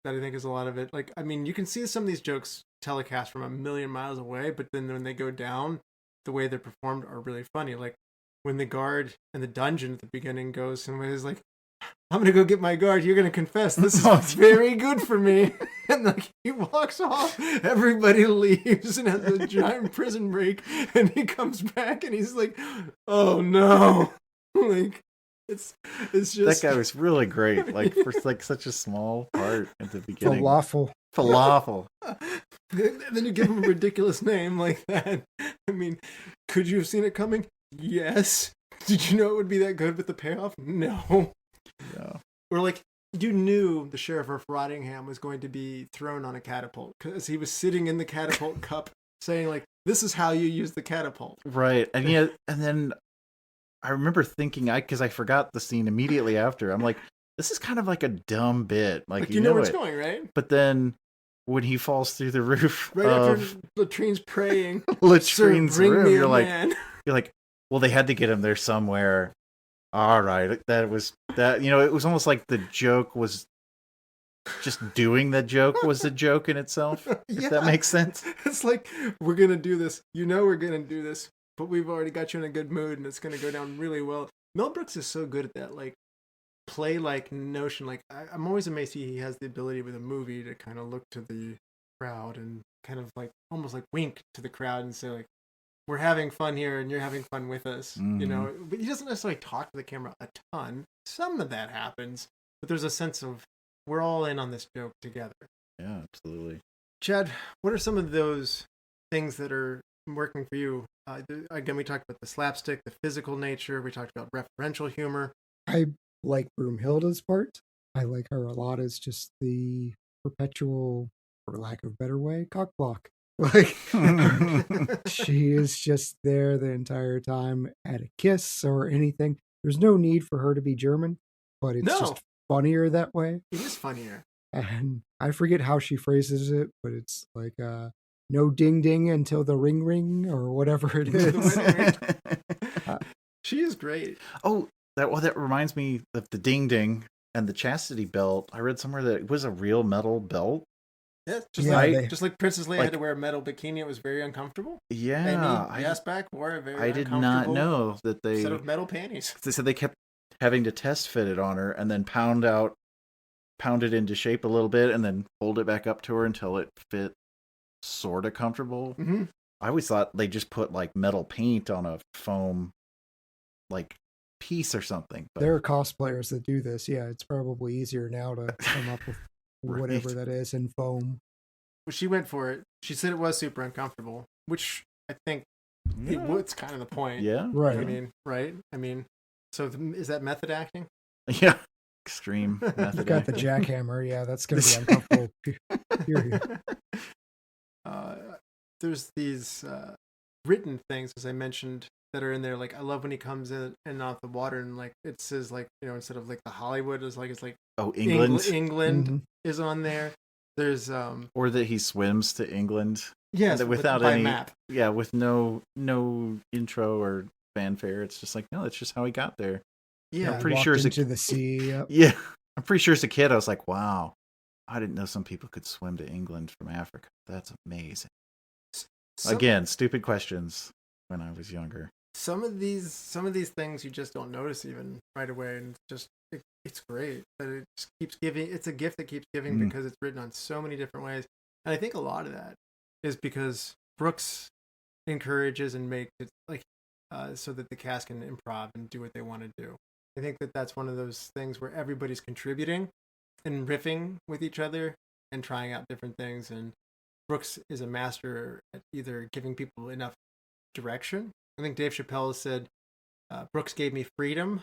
that I think is a lot of it. Like, I mean, you can see some of these jokes telecast from a million miles away, but then when they go down, the way they're performed are really funny. Like when the guard in the dungeon at the beginning goes and he's like, I'm gonna go get my guard, you're gonna confess this is very good for me. And like he walks off, everybody leaves and has a giant prison break, and he comes back and he's like, oh no. Like it's just that guy was really great. Like for like such a small part at the beginning. Falafel. And then you give him a ridiculous name like that. I mean, could you have seen it coming? Yes. Did you know it would be that good with the payoff? No. Or like, you knew the Sheriff of Rottingham was going to be thrown on a catapult because he was sitting in the catapult cup saying like, this is how you use the catapult. Right. And yeah, and then I remember thinking, because I forgot the scene immediately after. I'm like, this is kind of like a dumb bit. Like you know where it's going, right? But then when he falls through the roof right after Latrine's praying, Latrine's room, you're like, well, they had to get him there somewhere. All right, that was that. You know, it was almost like the joke was just doing the joke was a joke in itself. If that makes sense. It's like, we're gonna do this. You know, we're gonna do this, but we've already got you in a good mood, and it's gonna go down really well. Mel Brooks is so good at that, like play-like notion. Like I'm always amazed he has the ability with a movie to kind of look to the crowd and kind of like almost like wink to the crowd and say like, we're having fun here and you're having fun with us. You know, but he doesn't necessarily talk to the camera a ton. Some of that happens, but there's a sense of we're all in on this joke together. Yeah, absolutely. Chad, what are some of those things that are working for you? Again, we talked about the slapstick, the physical nature. We talked about referential humor. I like Broomhilda's part. I like her a lot as just the perpetual, for lack of a better way, cock block. Like, she is just there the entire time at a kiss or anything. There's no need for her to be German, but it's just funnier that way. It is funnier. And I forget how she phrases it, but it's like, no ding ding until the ring ring or whatever it is. She is great. Oh, that reminds me of the ding ding and the chastity belt. I read somewhere that it was a real metal belt. Yeah, just like Princess Leia had to wear a metal bikini. It was very uncomfortable. Yeah, Yasbeck wore a very I did not know that they set of metal panties. They said they kept having to test fit it on her and then pound it into shape a little bit and then fold it back up to her until it fit sort of comfortable. Mm-hmm. I always thought they just put like metal paint on a foam like piece or something. But there are cosplayers that do this. Yeah, it's probably easier now to come up with whatever that is in foam. Well, she went for it. She said it was super uncomfortable, which I think it's kind of the point. Yeah. Right. I mean, right? I mean, so is that method acting? Yeah. Extreme method You've got the jackhammer. Yeah, that's going to be uncomfortable. Period. There's these written things, as I mentioned, that are in there. Like, I love when he comes in and out the water and like it says like, you know, instead of like the Hollywood is like, it's like England mm-hmm. is on there. There's or that he swims to England. Yes, without by any map. Yeah, with no intro or fanfare. It's just like, no, that's just how he got there. Yeah, I'm pretty sure into the sea. Yep. Yeah, I'm pretty sure as a kid I was like, wow, I didn't know some people could swim to England from Africa. That's amazing. Again, stupid questions when I was younger. Some of these things you just don't notice even right away, and just it's great. But it just keeps giving. It's a gift that keeps giving because it's written on so many different ways. And I think a lot of that is because Brooks encourages and makes it like so that the cast can improv and do what they want to do. I think that that's one of those things where everybody's contributing and riffing with each other and trying out different things. And Brooks is a master at either giving people enough direction. I think Dave Chappelle said, Brooks gave me freedom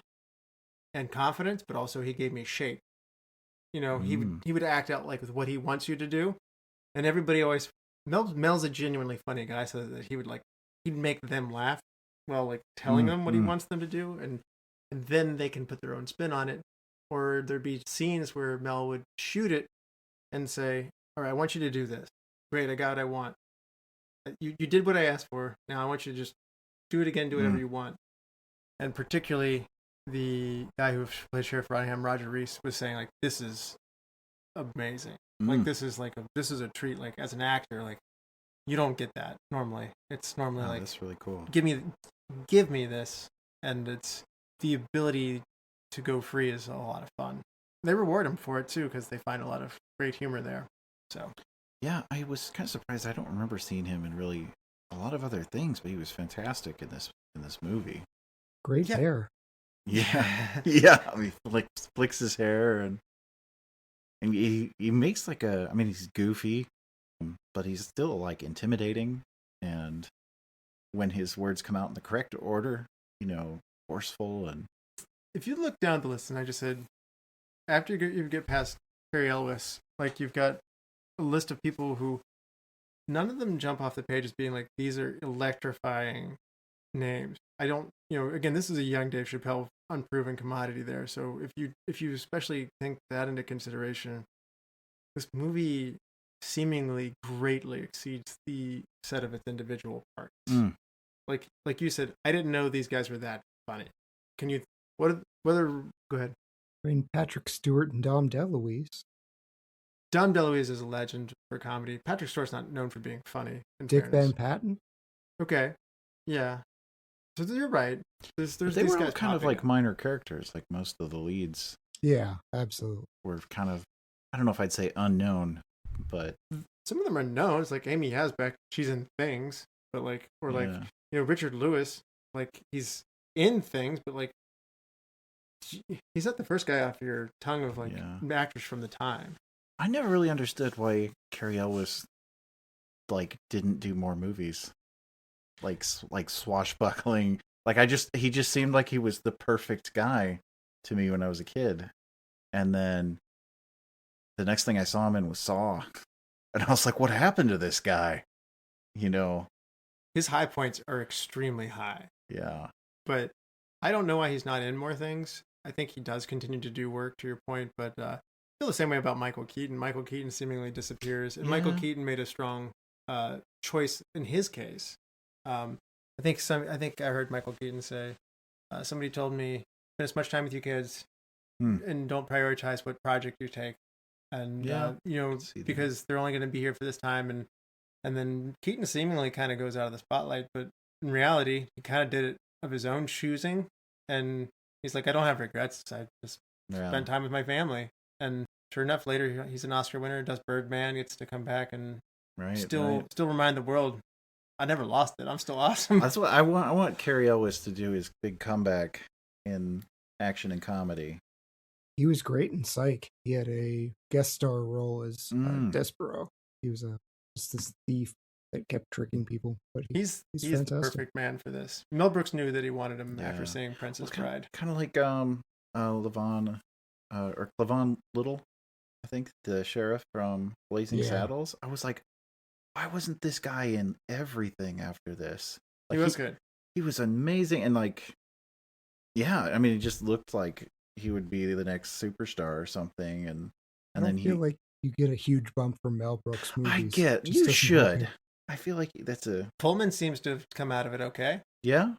and confidence, but also he gave me shape. You know, he would act out like with what he wants you to do. And everybody always, Mel's a genuinely funny guy, so that he'd make them laugh while like telling them what he wants them to do. And then they can put their own spin on it. Or there'd be scenes where Mel would shoot it and say, all right, I want you to do this. Great, I got what I want. You did what I asked for. Now I want you to just do it again, do whatever you want. And particularly the guy who played Sheriff Rottingham, Roger Rees, was saying like, this is amazing. Like this is a treat. Like as an actor, like you don't get that normally. It's normally like, that's really cool. Give me this. And it's the ability to go free is a lot of fun. They reward him for it too, because they find a lot of great humor there. So yeah, I was kind of surprised. I don't remember seeing him in really a lot of other things, but he was fantastic in this movie. Great hair. Yeah, yeah. I mean, flicks his hair, and he makes like I mean, he's goofy, but he's still like intimidating. And when his words come out in the correct order, you know, forceful. And if you look down the list, and I just said, after you get past Cary Elwes, like you've got a list of people who none of them jump off the page as being like, these are electrifying names. I don't, you know, again, this is a young Dave Chappelle, unproven commodity there. So if you especially think that into consideration, this movie seemingly greatly exceeds the set of its individual parts. Like you said, I didn't know these guys were that funny. Can you, go ahead. I mean, Patrick Stewart and Dom DeLuise. Dom DeLuise is a legend for comedy. Patrick Stewart's not known for being funny. Dick fairness. Van Patten. Okay. Yeah. So you're right. There's they these were guys kind of like minor characters. Like most of the leads. Yeah, absolutely. Were kind of, I don't know if I'd say unknown, but some of them are known. It's like Amy Yasbeck. She's in Things, but like, or like, you know, Richard Lewis. Like he's in Things, but like, he's not the first guy off your tongue of like actors from the time. I never really understood why Cary Elwes like didn't do more movies, like swashbuckling. Like he just seemed like he was the perfect guy to me when I was a kid, and then the next thing I saw him in was Saw, and I was like, what happened to this guy? You know, his high points are extremely high. Yeah, but I don't know why he's not in more things. I think he does continue to do work, to your point, but I feel the same way about Michael Keaton. Michael Keaton seemingly disappears, and Michael Keaton made a strong choice in his case. I think I heard Michael Keaton say, somebody told me, spend as much time with your kids and don't prioritize what project you take. And, you know, because they're only going to be here for this time. And then Keaton seemingly kind of goes out of the spotlight, but in reality, he kind of did it of his own choosing. And he's like, I don't have regrets. I just spent time with my family. And sure enough, later he's an Oscar winner, does Birdman, gets to come back and still remind the world, I never lost it. I'm still awesome. That's what I want. I want Cary Elwes to do his big comeback in action and comedy. He was great in Psych. He had a guest star role as Despero. He was just this thief that kept tricking people. But he's the perfect man for this. Mel Brooks knew that he wanted him after seeing Princess Bride. Kind of like Levon or Clavon Little, I think, the sheriff from Blazing Saddles. I was like, why wasn't this guy in everything after this? Like, he was good. He was amazing, and like, I mean, it just looked like he would be the next superstar or something. And then feel like you get a huge bump from Mel Brooks movies. I get you should. I feel like that's a Pullman seems to have come out of it okay. Yeah.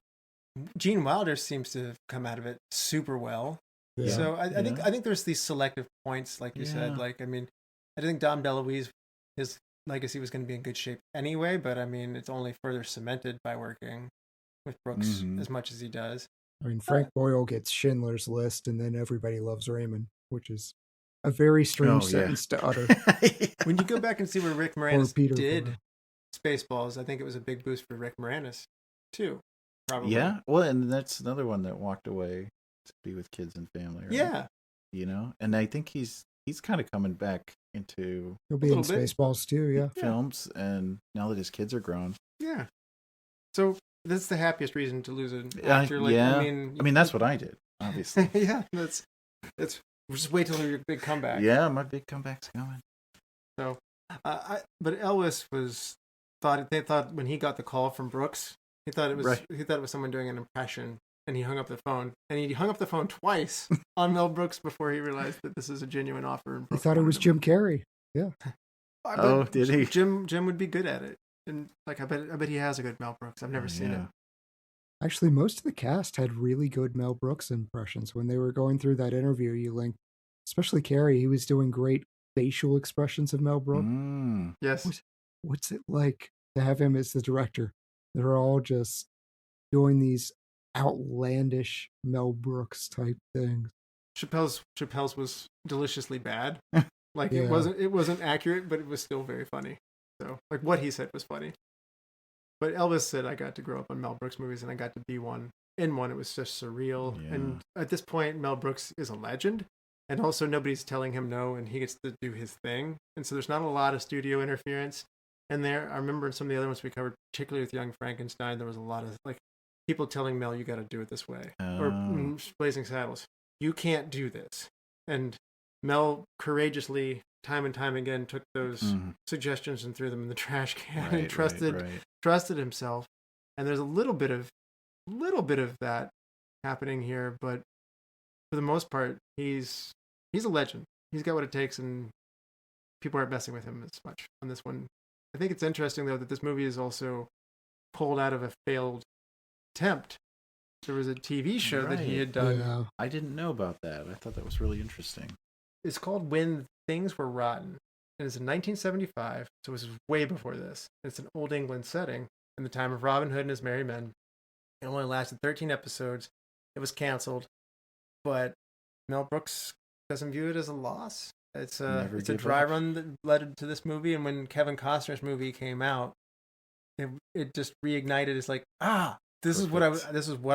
Gene Wilder seems to have come out of it super well. Yeah. So I think there's these selective points, like you said. Like, I mean, I think Dom DeLuise, his legacy was going to be in good shape anyway, but I mean, it's only further cemented by working with Brooks as much as he does. I mean, Frank Boyle gets Schindler's List, and then Everybody Loves Raymond, which is a very strange sentence to utter. When you go back and see where Rick Or Moranis Peter did Pan. Spaceballs, I think it was a big boost for Rick Moranis, too. Probably. Yeah, well, and that's another one that walked away to be with kids and family. Right? Yeah. You know, and I think he's kind of coming back into He'll be in little bit. Spaceballs too, yeah. films, and now that his kids are grown. Yeah. So that's the happiest reason to lose an Yeah, actor. Like, yeah. I mean, that's what I did, obviously. yeah, that's. Just wait till your big comeback. Yeah, my big comeback's coming. So, but Elwes they thought when he got the call from Brooks, he thought it was someone doing an impression, and he hung up the phone. And he hung up the phone twice on Mel Brooks before he realized that this is a genuine offer. And He thought it was Jim Carrey. Yeah. Oh, did he? Jim would be good at it, and like I bet he has a good Mel Brooks. I've never seen it. Actually, most of the cast had really good Mel Brooks impressions. When they were going through that interview you linked, especially Cary, he was doing great facial expressions of Mel Brooks. Yes. What's it like to have him as the director? They're all just doing these outlandish Mel Brooks type things. Chappelle's was deliciously bad. Like Yeah. it wasn't accurate, but it was still very funny. So like what he said was funny. But Elwes said, I got to grow up on Mel Brooks movies, and I got to be one. In one, it was just surreal. Yeah. And at this point, Mel Brooks is a legend. And also, nobody's telling him no, and he gets to do his thing. And so there's not a lot of studio interference in there. I remember in some of the other ones we covered, particularly with Young Frankenstein, there was a lot of like people telling Mel, you got to do it this way. Or Blazing Saddles, you can't do this. And Mel courageously, time and time again, took those suggestions and threw them in the trash can and trusted himself. And there's a little bit of that happening here, but for the most part, he's a legend. He's got what it takes, and people aren't messing with him as much on this one. I think it's interesting though that this movie is also pulled out of a failed attempt. There was a TV show that he had done. Yeah. I didn't know about that. I thought that was really interesting. It's called When Things Were Rotten. And it's in 1975, so it was way before this. It's an old England setting in the time of Robin Hood and his merry men. It only lasted 13 episodes. It was canceled. But Mel Brooks doesn't view it as a loss. It's a dry run that led to this movie. And when Kevin Costner's movie came out, it just reignited. It's like, this is what I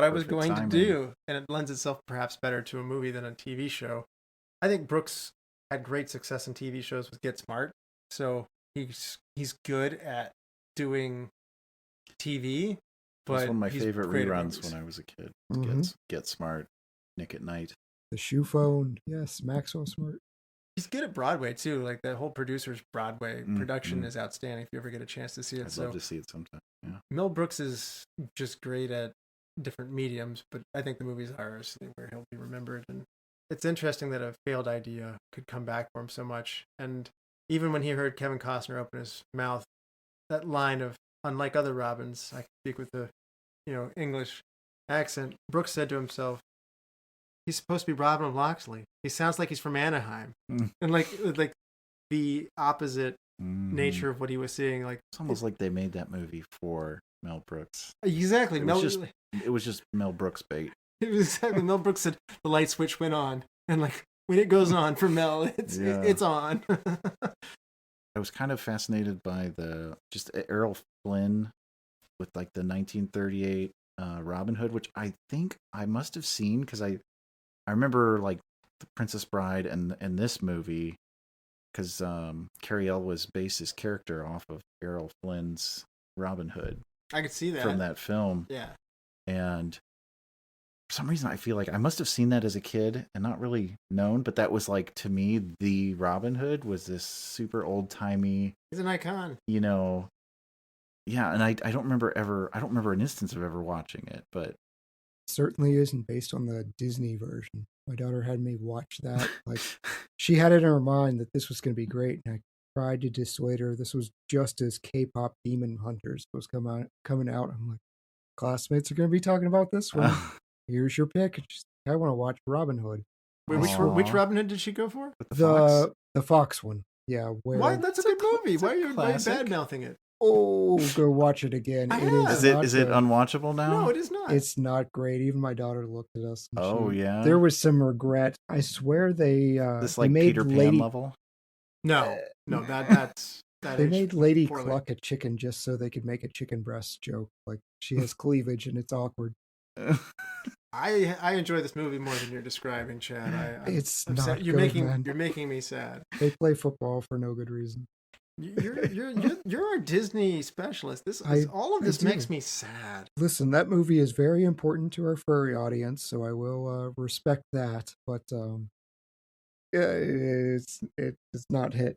was going to do. And it lends itself perhaps better to a movie than a TV show. I think Brooks had great success in TV shows with Get Smart. So he's good at doing TV. But It was one of my favorite great at reruns movies. when I was a kid. Mhm. Get Smart, Nick at Night. The Shoe Phone. Yes, Maxwell Smart. He's good at Broadway too. Like the whole producer's Broadway production mm. is outstanding. If you ever get a chance to see it, I'd love to see it sometime. Yeah. Mel Brooks is just great at different mediums, but I think the movies are where he'll be remembered. And it's interesting that a failed idea could come back for him so much. And even when he heard Kevin Costner open his mouth, that line of "Unlike other Robins, I can speak with the, English accent." Brooks said to himself, "He's supposed to be Robin of Locksley. He sounds like he's from Anaheim," and like the opposite nature of what he was seeing. Like It's almost like they made that movie for Mel Brooks. Exactly. It was just Mel Brooks bait. Exactly. Mel Brooks said the light switch went on, and like when it goes on for Mel, it's on. I was kind of fascinated by just Errol Flynn with like the 1938 Robin Hood, which I think I must have seen because I remember like The Princess Bride and this movie because Cary Elwes based his character off of Errol Flynn's Robin Hood. I could see that from that film. Yeah. And for some reason, I feel like I must have seen that as a kid and not really known, but that was like, to me, the Robin Hood was this super old timey. He's an icon. Yeah. And I don't remember an instance of ever watching it, but. Certainly isn't based on the Disney version. My daughter had me watch that. Like, she had it in her mind that this was going to be great, and I tried to dissuade her. This was just as K-pop Demon Hunters was coming out. I'm like, classmates are going to be talking about this one. Here's your pick. I want to watch Robin Hood. Wait, which Robin Hood did she go for? The Fox one. Yeah. Why? That's a good movie. Why are you bad mouthing it? Oh, go watch it again. I It have. is. Is it unwatchable now? No, it is not. It's not great. Even my daughter looked at us. And Oh, yeah? There was some regret. I swear they This they like made Peter Pan Lady level? no, that's that. they aged made Lady poorly. cluck a chicken just so they could make a chicken breast joke. Like she has cleavage and it's awkward. I enjoy this movie more than you're describing, Chad. I'm It's upset. not You're good, making man. you're making me sad. They play football for no good reason. You're our Disney specialist. All of this do. makes me sad. Listen, that movie is very important to our furry audience, so I will respect that. But it's not hit.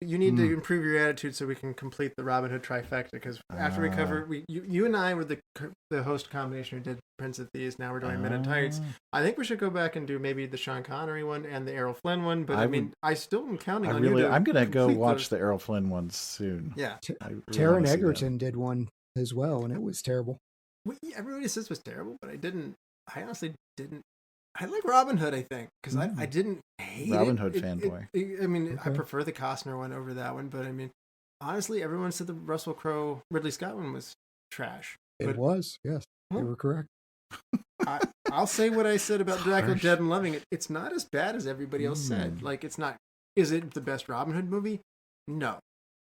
You need to improve your attitude so we can complete the Robin Hood trifecta. Because after we cover, you and I were the host combination who did Prince of Thieves. Now we're doing Men in Tights. I think we should go back and do maybe the Sean Connery one and the Errol Flynn one. But I still am counting on you. I'm gonna go watch the the Errol Flynn ones soon. Yeah, Taron Egerton did one as well, and it was terrible. Everybody says it was terrible, but I I honestly didn't. I like Robin Hood, I think, because I didn't hate Robin it. Hood fanboy. I mean, I Okay. prefer the Costner one over that one, but I mean, honestly, everyone said the Russell Crowe, Ridley Scott one was trash. It But was, yes. Well, You were correct. I'll say what I said about Dracula Harsh. Dead and Loving It. It's not as bad as everybody else said. Like, it's not. Is it the best Robin Hood movie? No.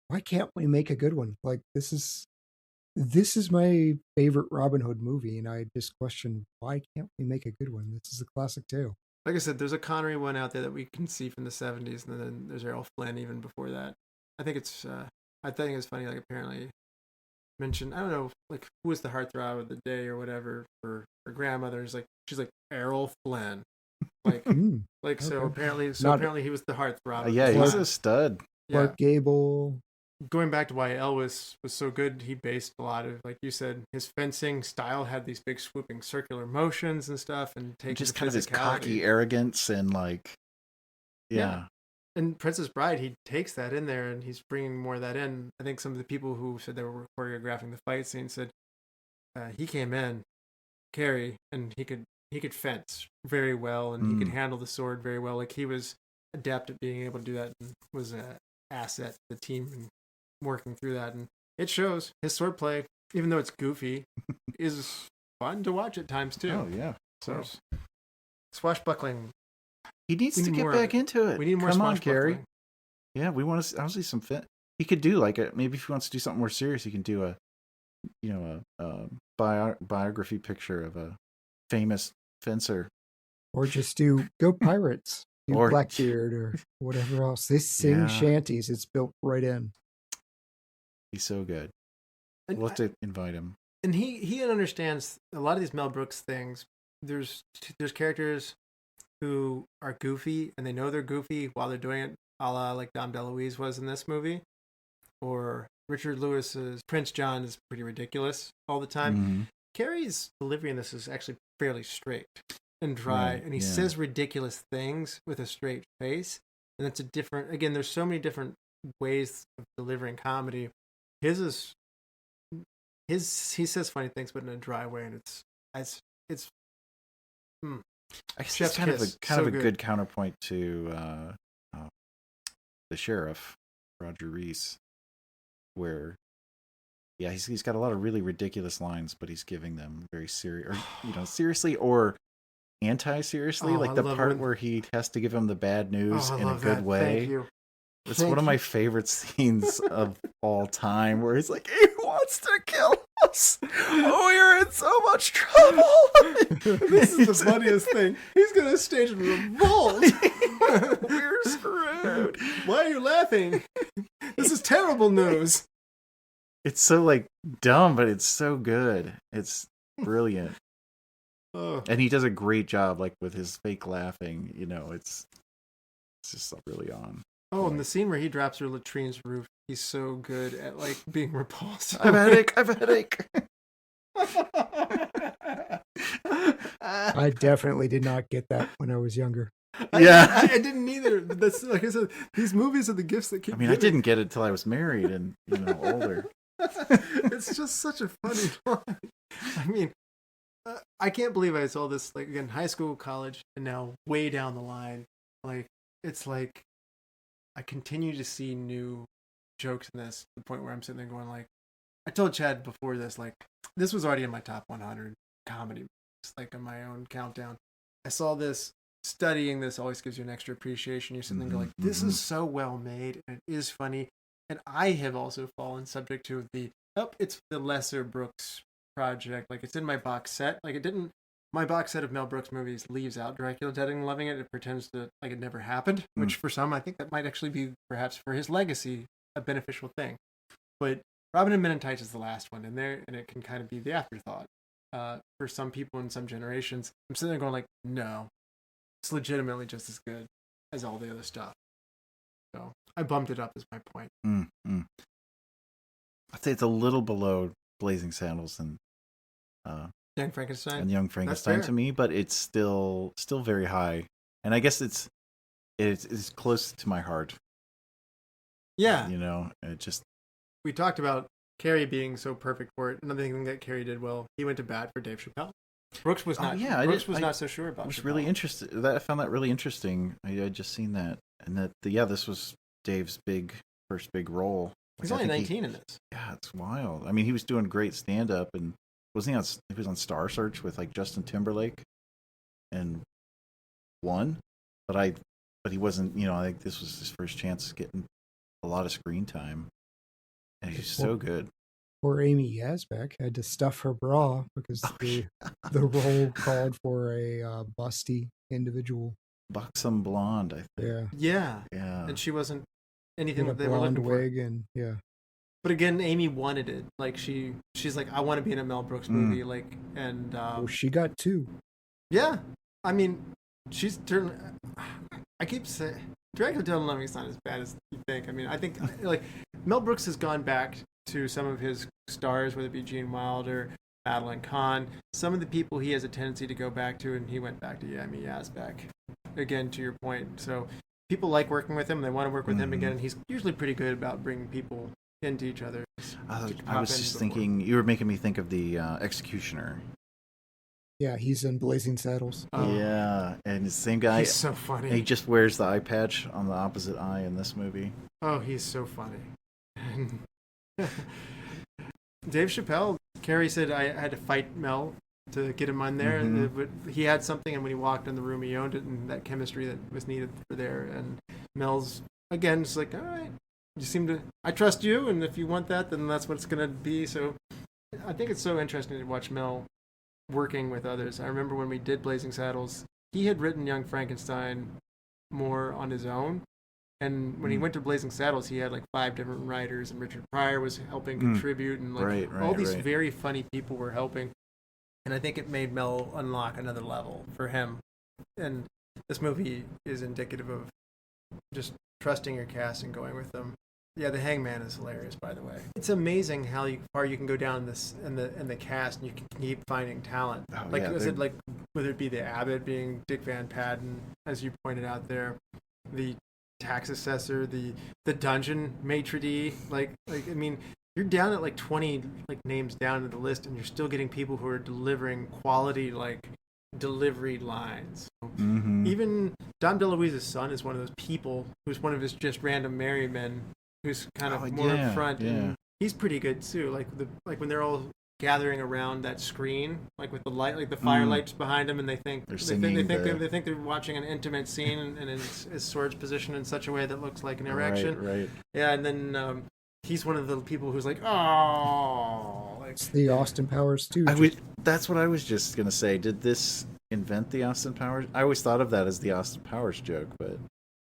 Why can't we make a good one? Like this is my favorite Robin Hood movie, and I just question why can't we make a good one? This is a classic tale. Like I said, there's a Connery one out there that we can see from the 70s, and then there's Errol Flynn even before that. I think it's funny, like apparently mentioned, I don't know, like who was the heartthrob of the day or whatever for her grandmother. She's like Errol Flynn. Like, so okay. apparently he was the heartthrob. Yeah, he's a stud. Clark Gable. Going back to why Elwes was so good, he based a lot of, like you said, his fencing style had these big swooping circular motions and stuff, and Just kind of his cocky arrogance and like, yeah. And Princess Bride, he takes that in there, and he's bringing more of that in. I think some of the people who said they were choreographing the fight scene said he came in, Cary, and he could fence very well, and he could handle the sword very well. Like he was adept at being able to do that, and was an asset to the team and working through that. And it shows. His swordplay, even though it's goofy, is fun to watch at times too. Oh yeah. So swashbuckling. He needs to get back into it. We need more Come on, swashbuckling. Cary. Yeah, we want to. I want to see some fit. He could do like maybe if he wants to do something more serious, he can do a biography picture of a famous fencer, Or just go pirates. Do Or- Blackbeard or whatever else. They sing Yeah. shanties. It's built right in. He's so good. And We'll have to invite him. And he understands a lot of these Mel Brooks things. There's characters who are goofy, and they know they're goofy while they're doing it, a la like Dom DeLuise was in this movie, or Richard Lewis's Prince John is pretty ridiculous all the time. Mhm. Cary's delivery in this is actually fairly straight and dry, Right, and he yeah. says ridiculous things with a straight face, and it's a different. Again, there's so many different ways of delivering comedy. He says funny things, but in a dry way, and it's I guess Chef's it's kind kiss. of So a good. good counterpoint to the sheriff, Roger Rees, where he's got a lot of really ridiculous lines, but he's giving them very serious, or seriously or anti-seriously. Oh, like I the love part when- where he has to give him the bad news I in a love good that. way. Thank you. It's Thank one of you. my favorite scenes of all time, where he's like, "He wants to kill us. Oh, we're in so much trouble." This is the funniest thing. He's gonna stage a revolt. We're screwed. Why are you laughing? This is terrible news. It's so like dumb, but it's so good. It's brilliant, Oh, and he does a great job, like with his fake laughing. It's just really on. oh, and the scene where he drops her latrine's roof. He's so good at like being repulsed. I have a headache. I definitely did not get that when I was younger. Yeah. I didn't either. But that's like I said. These movies are the gifts that keep. I mean, I didn't get it till I was married and older. It's just such a funny line. I mean, I can't believe I saw this like again, high school, college, and now way down the line. Like it's like I continue to see new jokes in this, to the point where I'm sitting there going like, I told Chad before this, like, this was already in my top 100 comedy movies, like on my own countdown. I saw this, studying this always gives you an extra appreciation. You're sitting there going like, this is so well made, and it is funny. And I have also fallen subject to it's the lesser Brooks project. Like, it's in my box set. Like, my box set of Mel Brooks movies leaves out Dracula Dead and Loving It. It pretends that like it never happened, which for some, I think that might actually be perhaps for his legacy, a beneficial thing. But Robin and Men in Tights is the last one in there, and it can kind of be the afterthought. For some people in some generations, I'm sitting there going like, no, it's legitimately just as good as all the other stuff. So I bumped it up as my point. I'd say it's a little below Blazing Saddles and Young Frankenstein. And Young Frankenstein to me, but it's still very high. And I guess it's close to my heart. Yeah. You know, it just... We talked about Cary being so perfect for it. Another thing that Cary did well, he went to bat for Dave Chappelle. Brooks was not. Brooks was not so sure about. I was Chappelle. Really interested. I found that really interesting. I had just seen that, and that this was Dave's first big role. He's only 19 in this. Yeah, it's wild. I mean, he was doing great stand up, and wasn't he on? He was on Star Search with like Justin Timberlake, and won. But he wasn't. You know, I think this was his first chance getting a lot of screen time, and he's so good. Poor Amy Yasbeck had to stuff her bra because the role called for a busty individual. Buxom blonde, I think. Yeah. And she wasn't anything that they were looking for. Wig and But again, Amy wanted it. Like she's like, I want to be in a Mel Brooks movie. Like, and she got 2. Yeah, I mean, she's turned. I keep saying Dracula Dead and Loving It's not as bad as you think. I mean, I think like Mel Brooks has gone back to some of his stars, whether it be Gene Wilder, Madeline Kahn, some of the people he has a tendency to go back to, and he went back to Amy Yasbeck. Again, to your point. So people like working with him. They want to work with him again, and he's usually pretty good about bringing people into each other. I was just thinking, you were making me think of the Executioner. Yeah, he's in Blazing Saddles. Yeah, and the same guy. He's so funny. He just wears the eye patch on the opposite eye in this movie. Oh, he's so funny. Dave Chappelle, Cary said I had to fight Mel to get him on there. But he had something, and when he walked in the room, he owned it, and that chemistry that was needed for there. And Mel's, again, just like, all right, you seem to, I trust you, and if you want that, then that's what it's going to be. So I think it's so interesting to watch Mel working with others. I remember when we did Blazing Saddles, he had written Young Frankenstein more on his own. And when he went to Blazing Saddles, he had like 5 different writers, and Richard Pryor was helping contribute, and like all these very funny people were helping. And I think it made Mel unlock another level for him. And this movie is indicative of just trusting your cast and going with them. Yeah, the Hangman is hilarious, by the way. It's amazing how far you can go down this in the cast, and you can keep finding talent. It like whether it be the Abbot being Dick Van Patten, as you pointed out there, the tax assessor, the dungeon maitre d', like I mean, you're down at like 20 like names down to the list, and you're still getting people who are delivering quality like delivery lines. Even Dom DeLuise's son is one of those people who's one of his just random merry men who's kind of more in front, and he's pretty good too. Like when they're all gathering around that screen, like with the light, like the firelights behind them, and they think they're watching an intimate scene, and his sword's positioned in such a way that looks like an erection. Right. Yeah, and then he's one of the people who's like, oh, like it's the Austin Powers too. That's what I was just gonna say. Did this invent the Austin Powers? I always thought of that as the Austin Powers joke, but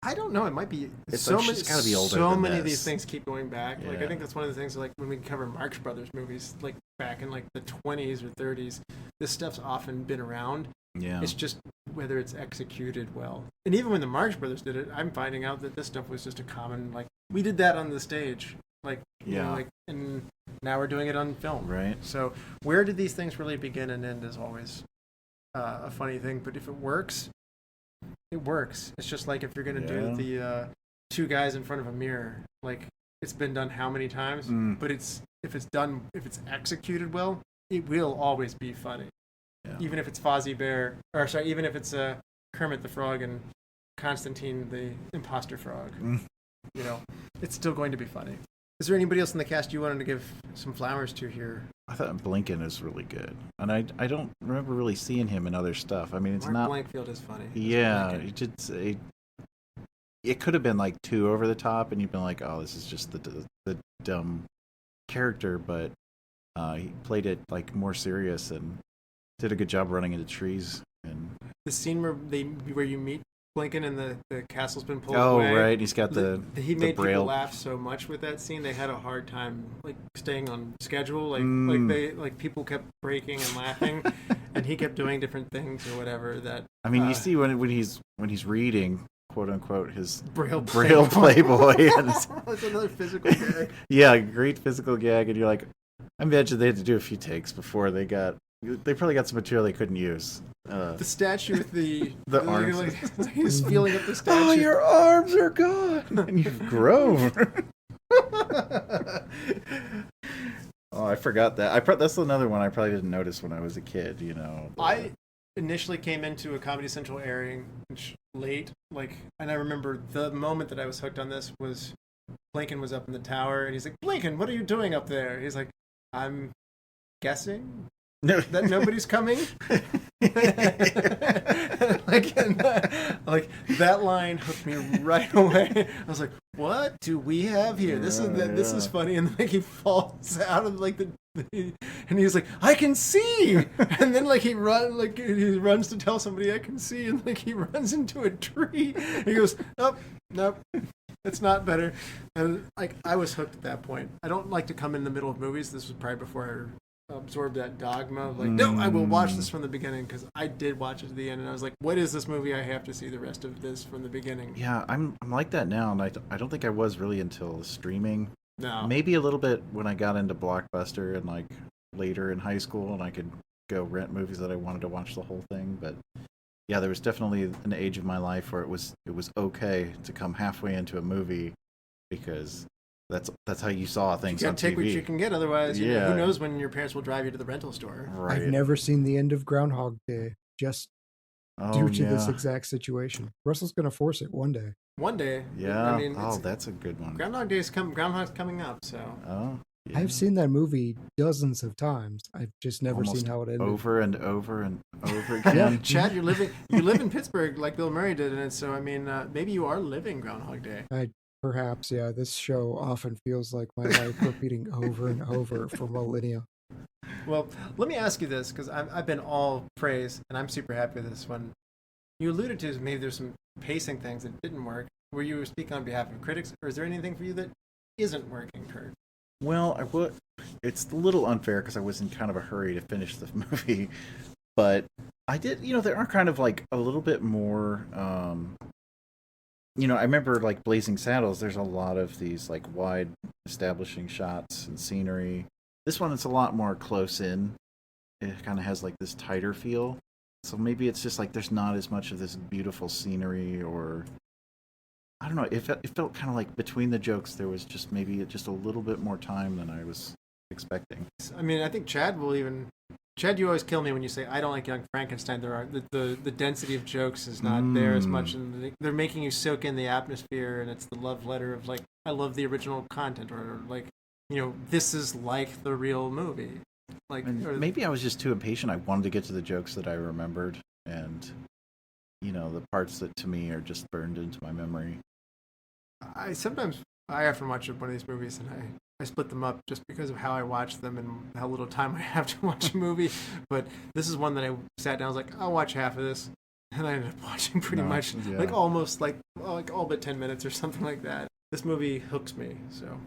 I don't know. It might be it's gotta be older so than many this. of these things keep going back. Yeah. Like I think that's one of the things. Like when we cover Marx Brothers movies, like back in like the 20s or 30s, this stuff's often been around. Yeah. It's just whether it's executed well. And even when the Marx Brothers did it, I'm finding out that this stuff was just a common, like we did that on the stage, like you know, like, and now we're doing it on film. Right. So where did these things really begin and end is always a funny thing. But if it works, it works. It's just like if you're going to do the 2 guys in front of a mirror, like it's been done how many times, but if it's executed well, it will always be funny. Yeah. Even if it's Fozzie Bear, even if it's Kermit the Frog and Constantine the Imposter Frog, you know, it's still going to be funny. Is there anybody else in the cast you wanted to give some flowers to here? I thought Blinken is really good, and I don't remember really seeing him in other stuff. I mean, it's Mark not. Blankfield is funny. Yeah, it could have been like too over the top, and you've been like, oh, this is just the dumb character, but he played it like more serious and did a good job running into trees. And the scene where you meet Blinken and the castle's been pulled away. Oh, right, he's got he made braille. people laugh so much with that scene. They had a hard time like staying on schedule. Like people kept breaking and laughing, and he kept doing different things or whatever. That I mean, you see when he's reading, quote unquote, his Braille Playboy. And that's another physical gag. Yeah, great physical gag, and you're like, I imagine they had to do a few takes before they probably got some material they couldn't use. The statue with the arms. Like, he's feeling up the statue. Oh, your arms are gone, and you've grown. Oh, I forgot that. That's another one I probably didn't notice when I was a kid. I initially came into a Comedy Central airing late, and I remember the moment that I was hooked on this was Blinken was up in the tower, and he's like, "Blinken, what are you doing up there?" He's like, "I'm guessing that nobody's coming." like that line hooked me right away. I was like, "What do we have here? This is funny." And he falls out of and he's like, "I can see!" And then he runs to tell somebody, "I can see," and he runs into a tree. He goes, "Nope, it's not better." And I was hooked at that point. I don't like to come in the middle of movies. This was probably before I absorbed that dogma of no, I will watch this from the beginning, because I did watch it to the end, and I was like, what is this movie? I have to see the rest of this from the beginning. Yeah, I'm like that now, and I don't think I was really until streaming. No. Maybe a little bit when I got into Blockbuster and later in high school, and I could go rent movies that I wanted to watch the whole thing. But yeah, there was definitely an age of my life where it was okay to come halfway into a movie, because that's how you saw things on TV. You gotta take what you can get, otherwise, who knows when your parents will drive you to the rental store. Right. I've never seen the end of Groundhog Day, just due to this exact situation. Russell's gonna force it one day. One day. Yeah. I mean, that's a good one. Groundhog's coming up, so. Oh. Yeah. I've seen that movie dozens of times. I've just never seen how it ended. Over and over and over again. Yeah, Chad, you live in Pittsburgh like Bill Murray did in it, so I mean, maybe you are living Groundhog Day. Perhaps, yeah. This show often feels like my life repeating over and over for millennia. Well, let me ask you this, because I've been all praise, and I'm super happy with this one. You alluded to maybe there's some pacing things that didn't work. Were you speaking on behalf of critics, or is there anything for you that isn't working, Curt? Well, it's a little unfair because I was in kind of a hurry to finish the movie, but I did, there are kind of a little bit more, I remember Blazing Saddles, there's a lot of these wide establishing shots and scenery. This one, it's a lot more close in. It kind of has this tighter feel. So maybe it's just there's not as much of this beautiful scenery, or I don't know. It felt kind of between the jokes there was just maybe just a little bit more time than I was expecting. I mean, I think Chad, you always kill me when you say I don't like Young Frankenstein. The density of jokes is not there as much, and they're making you soak in the atmosphere, and it's the love letter of I love the original content, or this is like the real movie. Maybe I was just too impatient. I wanted to get to the jokes that I remembered, and the parts that to me are just burned into my memory. I often watch one of these movies, and I split them up just because of how I watch them and how little time I have to watch a movie. But this is one that I sat down, I was like, I'll watch half of this, and I ended up watching pretty much almost all but 10 minutes or something like that. This movie hooks me. So,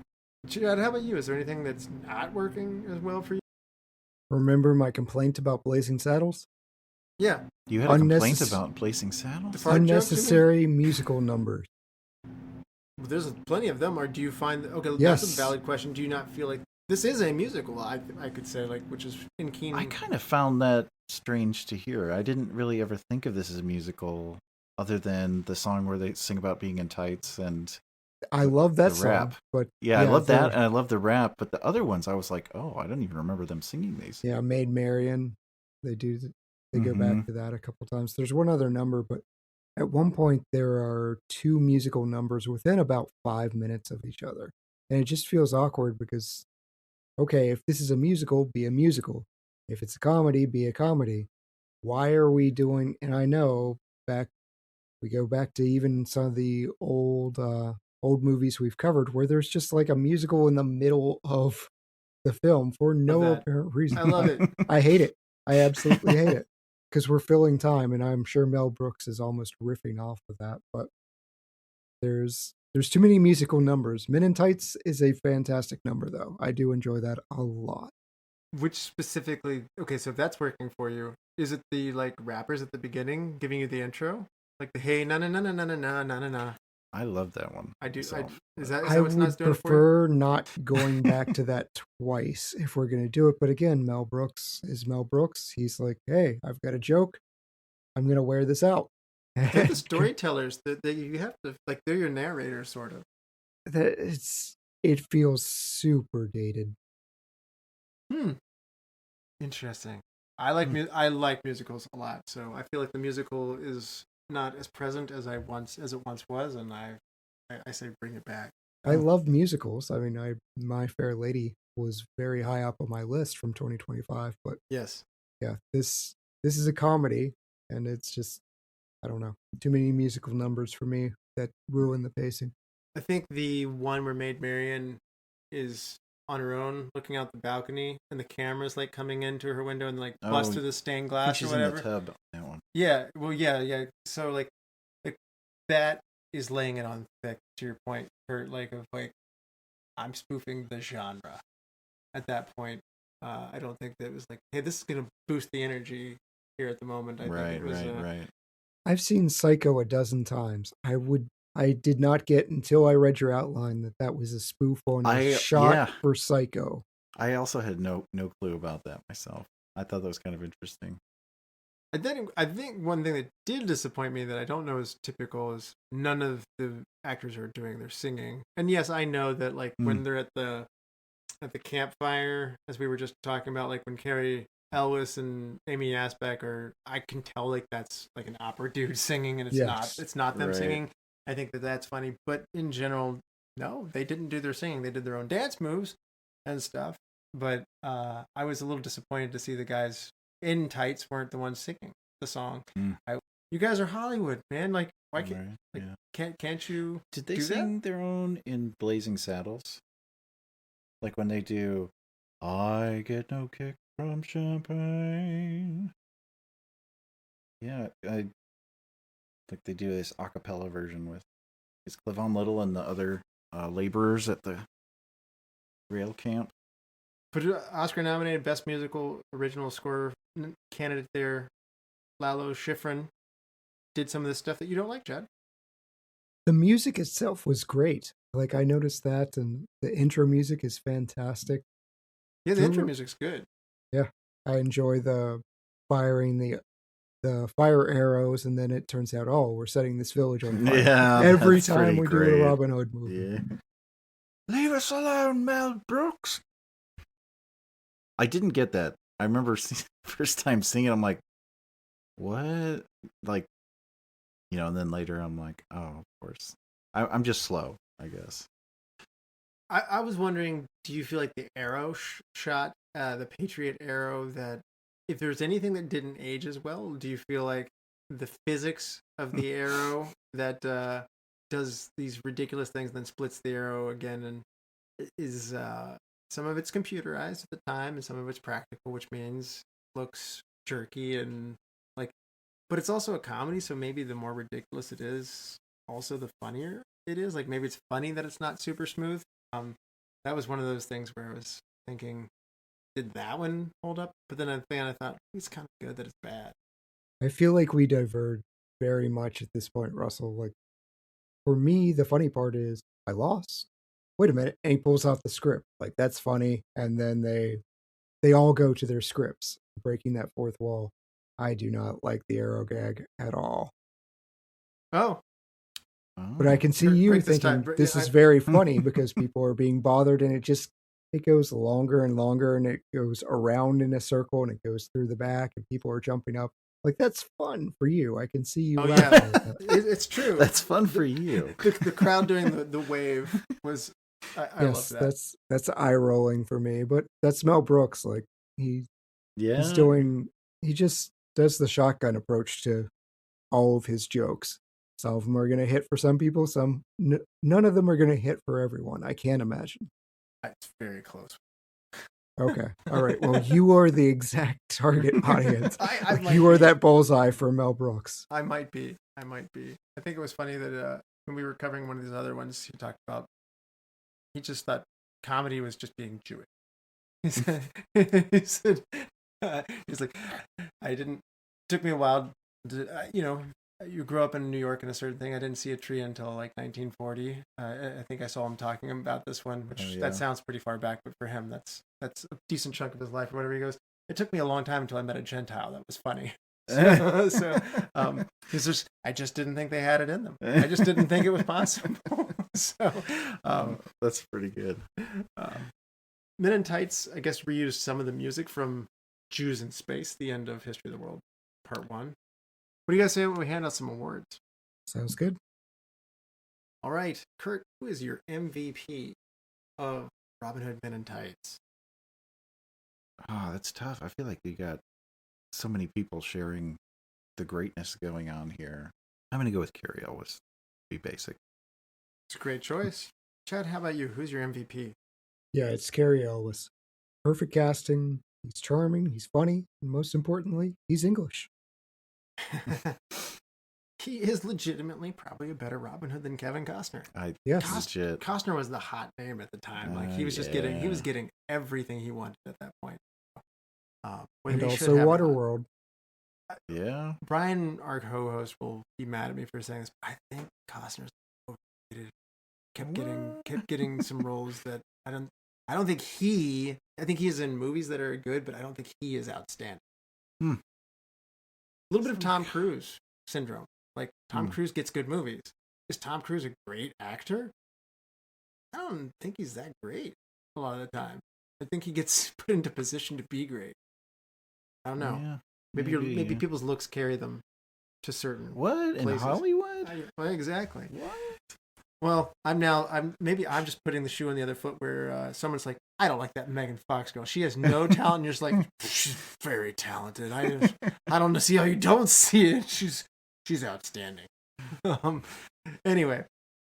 Chad, how about you? Is there anything that's not working as well for you? Remember my complaint about Blazing Saddles? Yeah. You had a complaint about Blazing Saddles? Unnecessary musical numbers. There's plenty of them. Or do you find yes. That's a valid question. Do you not feel like this is a musical? I could say which is in keen. I kind of found that strange to hear. I didn't really ever think of this as a musical, other than the song where they sing about being in tights and. I love that song, rap. But I love that, and I love the rap. But the other ones, I was like, oh, I don't even remember them singing these. Yeah, Maid Marian. They go back to that a couple times. There's one other number, but at one point there are two musical numbers within about 5 minutes of each other. And it just feels awkward because, okay, if this is a musical, be a musical. If it's a comedy, be a comedy. Why are we doing, and I know we go back to even some of the old movies we've covered where there's just like a musical in the middle of the film for no apparent reason. I love it. I hate it. I absolutely hate it because we're filling time, and I'm sure Mel Brooks is almost riffing off of that. But there's too many musical numbers. Men in Tights is a fantastic number, though. I do enjoy that a lot. Which specifically? Okay, so if that's working for you, is it the like rappers at the beginning giving you the intro, like the hey na na na na na na na na na? I love that one. I do. So, is that I what's would not doing for you? prefer not going back to that twice if we're going to do it. But again, Mel Brooks is Mel Brooks. He's like, hey, I've got a joke. I'm going to wear this out. They're the storytellers that you have to like. They're your narrators, sort of. It feels super dated. Interesting. I like musicals a lot, so I feel like the musical is not as present as it once was, and I say bring it back. I love musicals. I mean, My Fair Lady was very high up on my list from 2025, but yes, yeah, this is a comedy, and it's just, I don't know, too many musical numbers for me that ruin the pacing. I think the one where Maid Marian is on her own looking out the balcony and the camera's like coming into her window and like bust through the stained glass or whatever. She's in the tub, that one. Yeah, well, yeah. So like that is laying it on thick, to your point, Curt, like of like I'm spoofing the genre at that point. I don't think that it was like, hey, this is gonna boost the energy here at the moment. I think it was, right. I've seen Psycho a dozen times. I did not get until I read your outline that was a spoof on a shot for Psycho. I also had no clue about that myself. I thought that was kind of interesting. I think one thing that did disappoint me that I don't know is typical is none of the actors are doing their singing. And yes, I know that like when they're at the campfire, as we were just talking about, like when Cary, Elwes, and Amy Yasbeck I can tell like that's like an opera dude singing, and it's not them singing. I think that's funny, but in general, no, they didn't do their singing. They did their own dance moves and stuff. But I was a little disappointed to see the guys in tights weren't the ones singing the song. You guys are Hollywood, man. Like, why can't you? Did they sing their own in Blazing Saddles? Like when they do, I get no kick from champagne. Yeah, like they do this a cappella version with Cleavon Little and the other laborers at the rail camp. Oscar nominated Best Musical Original Score candidate there, Lalo Schifrin, did some of this stuff that you don't like, Chad. The music itself was great. Like I noticed that, and the intro music is fantastic. Yeah, the intro music's good. Yeah, I enjoy the firing the fire arrows, and then it turns out, we're setting this village on fire. Yeah, every time we do a Robin Hood movie. Yeah. Leave us alone, Mel Brooks. I didn't get that. I remember first time seeing it, I'm like, what? Like, and then later I'm like, oh, of course. I'm just slow, I guess. I was wondering, do you feel like the arrow shot, the Patriot arrow, that if there's anything that didn't age as well, do you feel like the physics of the arrow that does these ridiculous things, then splits the arrow again, and is some of it's computerized at the time and some of it's practical, which means looks jerky and like, but it's also a comedy, so maybe the more ridiculous it is, also the funnier it is. Like maybe it's funny that it's not super smooth. That was one of those things where I was thinking, did that one hold up? But then I thought it's kind of good that it's bad. I feel like we diverge very much at this point, Russell. Like for me, the funny part is I lost. Wait a minute, and he pulls out the script. Like that's funny, and then they all go to their scripts, breaking that fourth wall. I do not like the arrow gag at all. Oh. But I can see you thinking this is very funny because people are being bothered, and it goes longer and longer, and it goes around in a circle, and it goes through the back, and people are jumping up. Like that's fun for you. I can see you. Yeah, it's true. That's fun for you. The crowd doing the wave was I Yes, love that. that's eye rolling for me, but that's Mel Brooks. Like he's Yeah. doing, he just does the shotgun approach to all of his jokes. Some of them are going to hit for some people, none of them are going to hit for everyone. I can't imagine. It's very close. Okay, all right. Well, you are the exact target audience. I Like, might you are be. that bullseye for Mel Brooks. I might be. I think it was funny that when we were covering one of these other ones, he talked about he just thought comedy was just being Jewish. He said, he's like, I didn't. Took me a while. You grew up in New York and a certain thing. I didn't see a tree until like 1940. I think I saw him talking about this one, which that sounds pretty far back, but for him, that's a decent chunk of his life or whatever. He goes, it took me a long time until I met a Gentile that was funny. I just didn't think they had it in them. I just didn't think it was possible. That's pretty good. Men in Tights, I guess, reused some of the music from Jews in Space, the end of History of the World, Part 1. What do you guys say when we hand out some awards? Sounds good. All right, Curt, who is your MVP of Robin Hood Men in Tights? Oh, that's tough. I feel like we got so many people sharing the greatness going on here. I'm going to go with Cary Elwes. Be basic. It's a great choice. Chad, how about you? Who's your MVP? Yeah, it's Cary Elwes. Perfect casting. He's charming. He's funny. And most importantly, he's English. He is legitimately probably a better Robin Hood than Kevin Costner. Yes. Legit. Costner was the hot name at the time. Like he was just getting everything he wanted at that point. And also Waterworld. Yeah. Brian, our co-host, will be mad at me for saying this, but I think Costner's overrated. Kept getting some roles that I think he is in movies that are good, but I don't think he is outstanding. A little bit of Tom Cruise syndrome. Like Tom Cruise gets good movies. Is Tom Cruise a great actor? I don't think he's that great a lot of the time. I think he gets put into position to be great. I don't know. Yeah, maybe people's looks carry them to certain places. In Hollywood? Well, exactly. What? Well, I'm just putting the shoe on the other foot where someone's like, I don't like that Megan Fox girl. She has no talent. And you're just like, she's very talented. I don't see how you don't see it. She's outstanding. Anyway,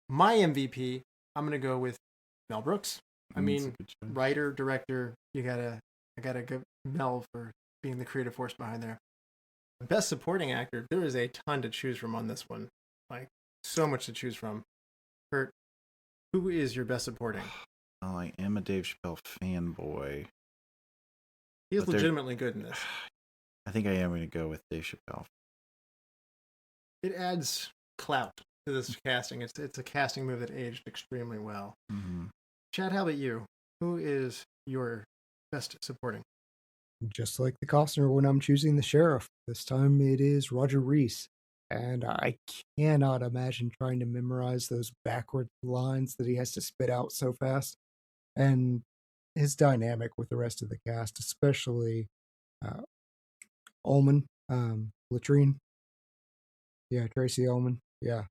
my MVP, I'm gonna go with Mel Brooks. I mean, writer, director. I gotta go Mel for being the creative force behind there. Best supporting actor. There is a ton to choose from on this one. Like so much to choose from. Curt, who is your best supporting? Oh, I am a Dave Chappelle fanboy. He is legitimately good in this. I think I am going to go with Dave Chappelle. It adds clout to this casting. It's a casting move that aged extremely well. Mm-hmm. Chad, how about you? Who is your best supporting? Just like the Costner when I'm choosing the sheriff. This time it is Roger Rees. And I cannot imagine trying to memorize those backward lines that he has to spit out so fast. And his dynamic with the rest of the cast, especially Ullman, Latrine. Yeah, Tracey Ullman. Yeah,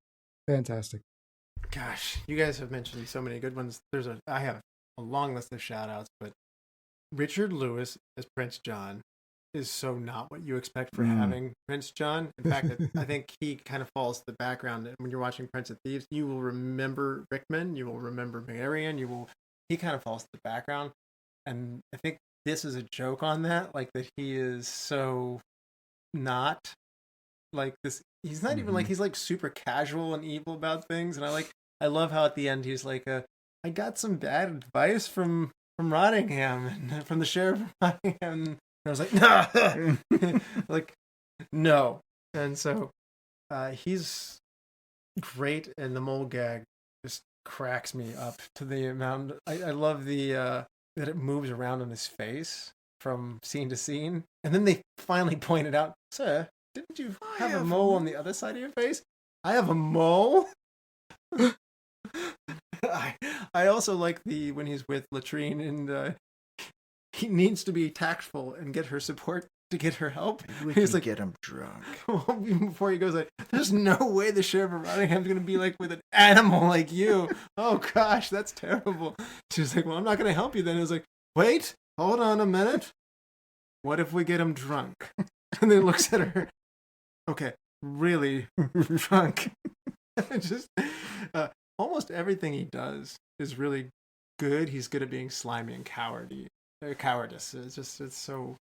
fantastic. Gosh, you guys have mentioned so many good ones. I have a long list of shout outs, but Richard Lewis as Prince John is so not what you expect for having Prince John. In fact, I think he kind of falls to the background. And when you're watching Prince of Thieves, you will remember Rickman, you will remember Marion, he kind of falls to the background. And I think this is a joke on that, like that he is so not like this. He's not even like, he's like super casual and evil about things. And I love how at the end he's like, I got some bad advice from Rottingham and from the sheriff of Rottingham. And I was like, nah! Like, no. And so he's great, and the mole gag just cracks me up to the amount. I love that it moves around on his face from scene to scene. And then they finally pointed out, sir, didn't you have a mole on the other side of your face? I have a mole? I also like when he's with Latrine and he needs to be tactful and get her support to get her help. Maybe we He's can like, get him drunk. even before he goes, like, there's no way the sheriff of Rottingham's gonna be like with an animal like you. Oh gosh, that's terrible. She's like, well, I'm not gonna help you then. He was like, wait, hold on a minute. What if we get him drunk? And then looks at her. Okay, really drunk. Just almost everything he does is really good. He's good at being slimy and cowardice. It's so.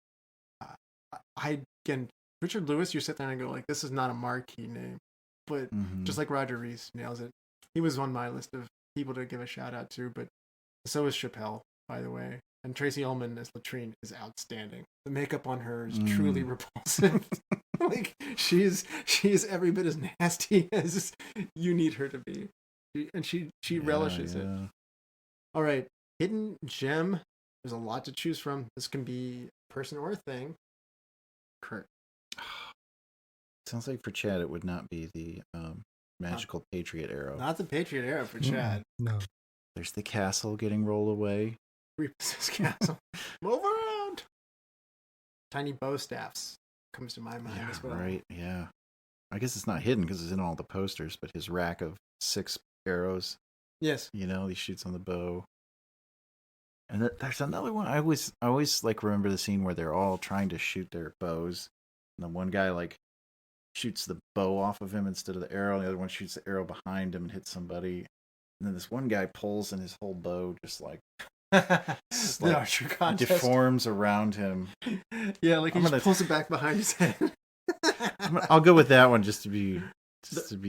Richard Lewis, you sit there and go like, this is not a marquee name, but just like Roger Rees nails it. He was on my list of people to give a shout out to, but so is Chappelle, by the way. And Tracey Ullman as Latrine is outstanding. The makeup on her is truly repulsive. Like she is every bit as nasty as you need her to be, and she relishes it. All right, hidden gem. There's a lot to choose from. This can be a person or a thing. Curt. Sounds like for Chad it would not be the magical Patriot arrow. Not the Patriot arrow for Chad. No. There's the castle getting rolled away. Repossessed castle. Move around. Tiny bow staffs comes to my mind as well. Right, yeah. I guess it's not hidden because it's in all the posters, but his rack of 6 arrows. Yes. You know, he shoots on the bow. And there's another one. I always like remember the scene where they're all trying to shoot their bows. And the one guy like shoots the bow off of him instead of the arrow. And the other one shoots the arrow behind him and hits somebody. And then this one guy pulls and his whole bow just like the archer contest deforms around him. Yeah, like he just pulls it back behind his head. I'll go with that one just to be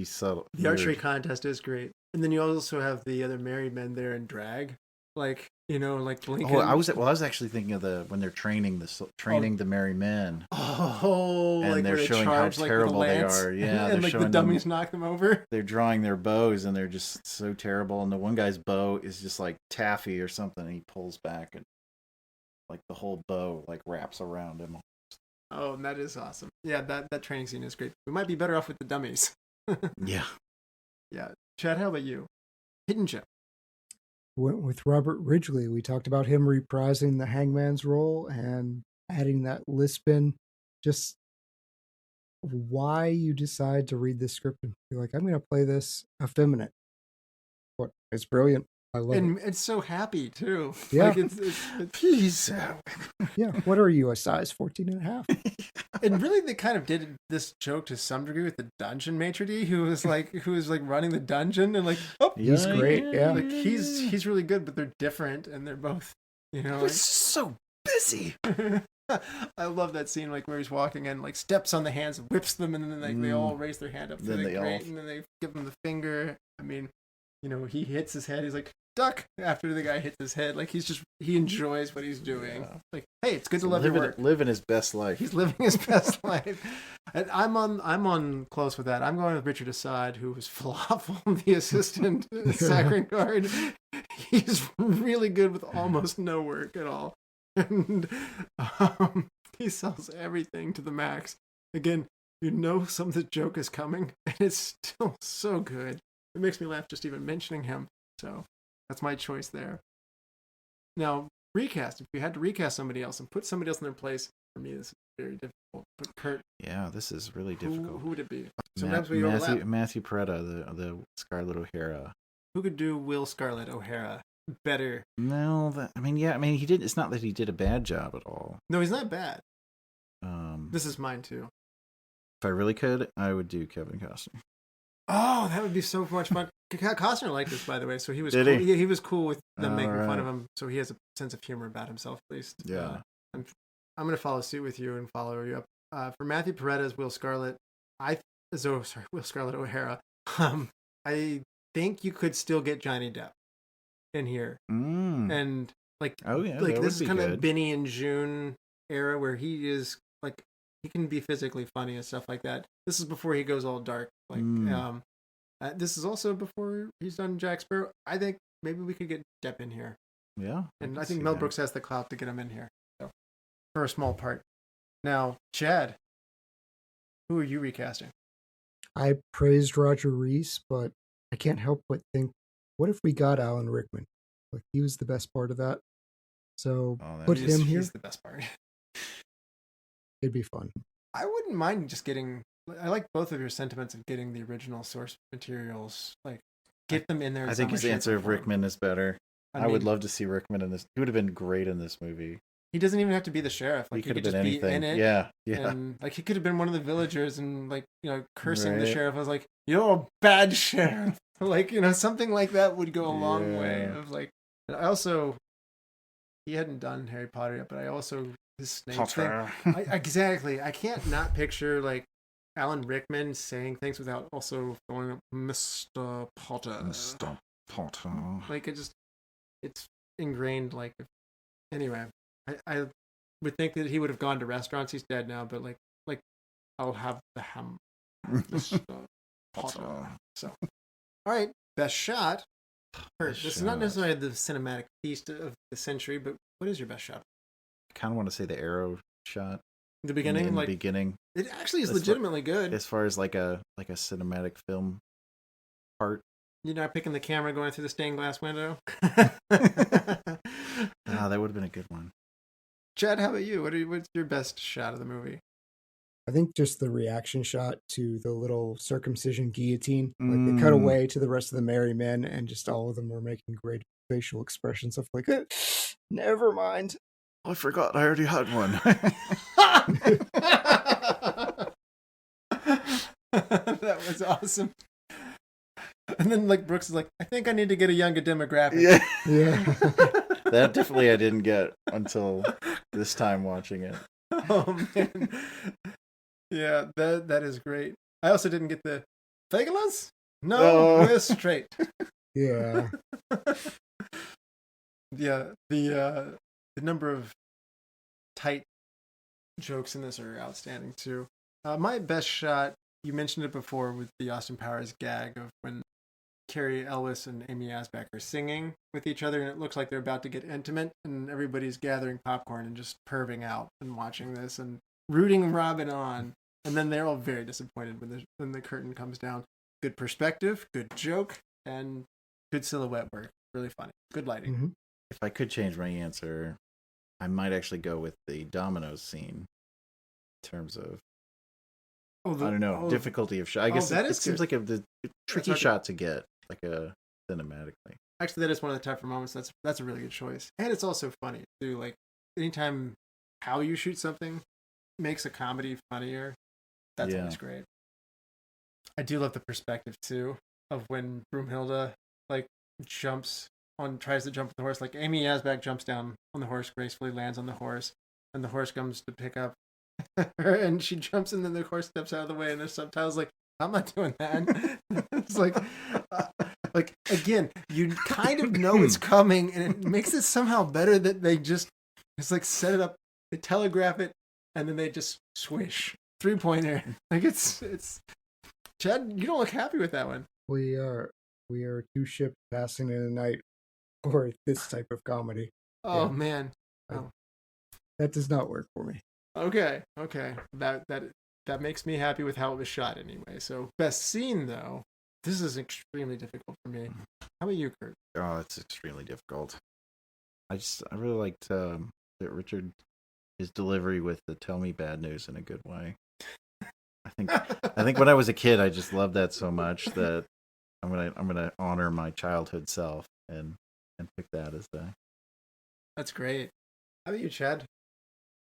subtle. The weird. archery contest is great, and then you also have the other married men there in drag, like like Lincoln. Oh, I was actually thinking of when they're training the merry men. Oh, and like they're showing how terrible they are. Yeah, and they're like showing the dummies knock them over. They're drawing their bows and they're just so terrible. And the one guy's bow is just like taffy or something. And he pulls back and like the whole bow like wraps around him. Oh, and that is awesome. Yeah, that training scene is great. We might be better off with the dummies. Yeah. Yeah. Chad, how about you? Hidden gem. With Robert Ridgely, we talked about him reprising the hangman's role and adding that lisp in. Just why you decide to read this script and be like, I'm going to play this effeminate. What? It's brilliant. I love it. And it's so happy, too. Yeah. Like it's Peace out. Yeah. What are you, a size 14 and a half? And really, they kind of did this joke to some degree with the dungeon maitre d' who was like running the dungeon and like, oh, he's great. Yeah. Like he's really good, but they're different and they're both, We're so busy. I love that scene, like where he's walking and like steps on the hands, whips them, and then they all raise their hand up to the grate, and then they give him the finger. I mean, he hits his head. He's like, duck, after the guy hits his head. Like he enjoys what he's doing. Yeah. Like, hey, it's good to love your work. Living his best life. He's living his best life. And I'm on close with that. I'm going with Richard Assad, who was falafel, the assistant sacring guard. He's really good with almost no work at all. And he sells everything to the max. Again, some of the joke is coming, and it's still so good. It makes me laugh just even mentioning him. So that's my choice there. Now, recast. If you had to recast somebody else and put somebody else in their place, for me, this is very difficult. But Curt. Yeah, this is really difficult. Who would it be? Sometimes we overlap. Matthew Porretta, the Scarlett O'Hara. Who could do Will Scarlett O'Hara better? No, he did. It's not that he did a bad job at all. No, he's not bad. This is mine too. If I really could, I would do Kevin Costner. Oh, that would be so much fun. Costner liked this, by the way, so he was did cool. He? He was cool with them making fun of him, so he has a sense of humor about himself, at least. Yeah. I'm going to follow suit with you and follow you up. For Matthew Porretta as Will Scarlett, Will Scarlett O'Hara. I think you could still get Johnny Depp in here, and like, this is kind of Benny and June era where he is like he can be physically funny and stuff like that. This is before he goes all dark. Like, this is also before he's done Jack Sparrow. I think maybe we could get Depp in here. Yeah, and I think Mel Brooks has the clout to get him in here, so, for a small part. Now, Chad, who are you recasting? I praised Roger Rees, but I can't help but think, what if we got Alan Rickman? Like, he was the best part of that. So put him here. He's the best part. It'd be fun. I wouldn't mind just getting. I like both of your sentiments of getting the original source materials. Like, get them in there. I think his answer of Rickman is better. I would mean, love to see Rickman in this. He would have been great in this movie. He doesn't even have to be the sheriff. Like, He could have just been anything. be in it. Yeah. And like, he could have been one of the villagers and like, cursing the Right. sheriff. I was like, you're a bad sheriff. Like, something like that would go a long way. Yeah. Of like, and I also, he hadn't done Harry Potter yet, but I also his Snape thing. Exactly. I can't not picture like Alan Rickman saying things without also going Mr. Potter. Mr. Potter. Like it's ingrained. Like anyway, I would think that he would have gone to restaurants. He's dead now, but like I'll have the ham, Mr. Potter. So, all right, best shot. This is not necessarily the cinematic piece of the century, but what is your best shot? I kind of want to say the arrow shot. The beginning, in like the beginning. it actually is That's legitimately good. As far as like a cinematic film part. You're not picking the camera going through the stained glass window. That would have been a good one. Chad, how about you? What's your best shot of the movie? I think just the reaction shot to the little circumcision guillotine. Like they cut away to the rest of the merry men, and just all of them were making great facial expressions of like, never mind. I forgot I already had one. That was awesome. And then like Brooks is like, I think I need to get a younger demographic. Yeah. That definitely I didn't get until this time watching it. Oh man. Yeah, that is great. I also didn't get the Fagelans? No, we're straight. Yeah. Yeah, the number of tight jokes in this are outstanding too. My best shot, you mentioned it before with the Austin Powers gag of when Cary Elwes and Amy Yasbeck are singing with each other, and it looks like they're about to get intimate, and everybody's gathering popcorn and just perving out and watching this and rooting Robin on, and then they're all very disappointed when the curtain comes down. Good perspective, good joke, and good silhouette work. Really funny. Good lighting. Mm-hmm. If I could change my answer, I might actually go with the dominoes scene in terms of I don't know, difficulty of shot. I guess it seems like the tricky shot to get, like a cinematically. Actually, that is one of the tougher moments. That's a really good choice, and it's also funny too. Like anytime how you shoot something makes a comedy funnier. That's always great. I do love the perspective too of when Broomhilda like tries to jump on the horse. Like Amy Yasbeck jumps down on the horse, gracefully lands on the horse, and the horse comes to pick up her, and she jumps, and then the horse steps out of the way, and there's subtitles like, I'm not doing that. It's like again, you kind of know it's coming, and it makes it somehow better that they just it's like set it up, they telegraph it, and then they just swish 3-pointer. Like it's Chad, you don't look happy with that one. We are two ships passing in the night for this type of comedy. Oh man. That does not work for me. Okay. That makes me happy with how it was shot anyway. So best scene though, this is extremely difficult for me. How about you, Curt? Oh, it's extremely difficult. I really liked that Richard, his delivery with the "tell me bad news" in a good way. I think when I was a kid, I just loved that so much that I'm gonna honor my childhood self and pick that as the. That's great. How about you, Chad?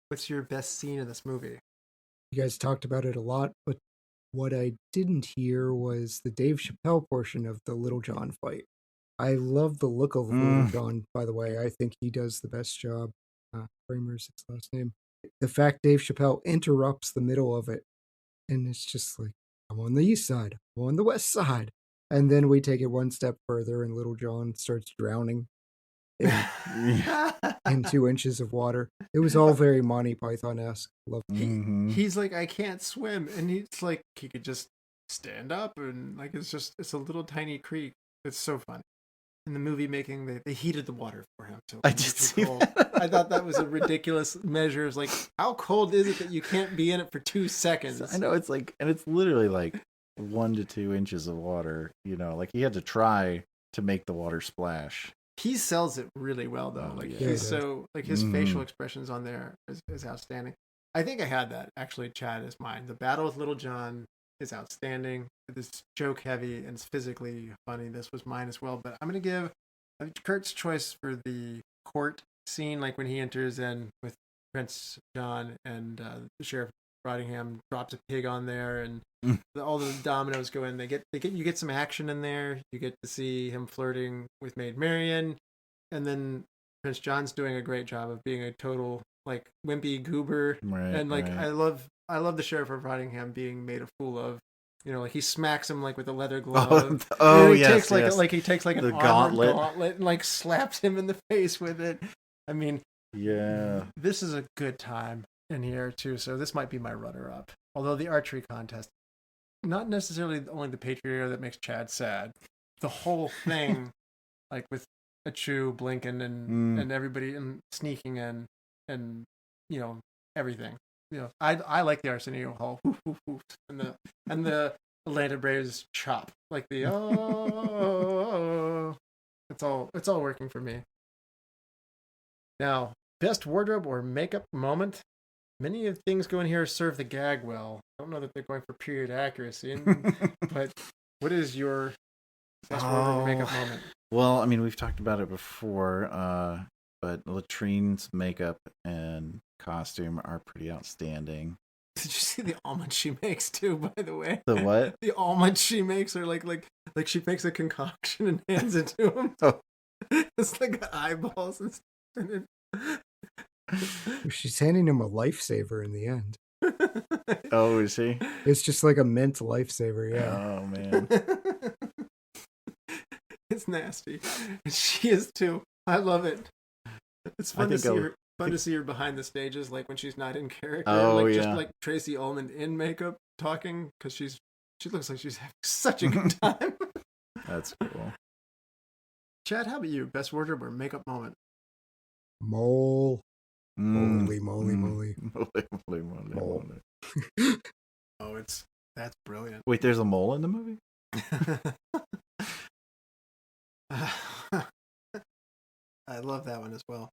What's your best scene in this movie? You guys talked about it a lot, but what I didn't hear was the Dave Chappelle portion of the Little John fight. I love the look of Little John, by the way. I think he does the best job. Kramer's his last name. The fact Dave Chappelle interrupts the middle of it, and it's just like, I'm on the east side, I'm on the west side. And then we take it one step further, and Little John starts drowning in 2 inches of water. It was all very Monty Python-esque. He's like, I can't swim, and he's like, he could just stand up, and like it's a little tiny creek. It's so funny. In the movie making, they heated the water for him. So I did see that. I thought that was a ridiculous measure. It's like, how cold is it that you can't be in it for 2 seconds? I know, it's like, and it's literally like 1 to 2 inches of water. You know, like he had to try to make the water splash. He sells it really well though. He's so like his facial expressions on there is outstanding. I think I had that actually. Chad is mine. The battle with Little John is outstanding. It's joke heavy and it's physically funny. This was mine as well. But I'm gonna give Curt's choice for the court scene, like when he enters in with Prince John and the Sheriff Rottingham drops a pig on there, and all the dominoes go in. You get some action in there. You get to see him flirting with Maid Marian, and then Prince John's doing a great job of being a total like wimpy goober, and like I love the Sheriff of Rottingham being made a fool of. You know, like he smacks him like with a leather glove. He takes like an gauntlet and like slaps him in the face with it. I mean, yeah, this is a good time in here too. So this might be my runner-up. Although the archery contest, not necessarily only the Patriot that makes Chad sad. The whole thing, like with Achu, Blinken, and everybody and sneaking in, and you know everything. You know, I like the Arsenio Hall and the Atlanta Braves chop, like the it's all working for me. Now, best wardrobe or makeup moment. Many of the things going here serve the gag well. I don't know that they're going for period accuracy, but what is your best wardrobe or makeup moment? Well, I mean, we've talked about it before, but Latrine's makeup and costume are pretty outstanding. Did you see the almonds she makes too, by the way? The what? The almonds she makes are like she makes a concoction and hands it to him. Oh. It's like eyeballs and stuff. She's handing him a lifesaver in the end. Oh, is he? It's just like a mint lifesaver, yeah. Oh, man. It's nasty. She is too. I love it. It's fun to see her. Fun to see her behind the stages, like when she's not in character, just like Tracey Ullman in makeup talking, because she looks like she's having such a good time. That's cool. Chad, how about you? Best wardrobe or makeup moment? Mole. Moly. Moly. Oh, that's brilliant. Wait, there's a mole in the movie? I love that one as well.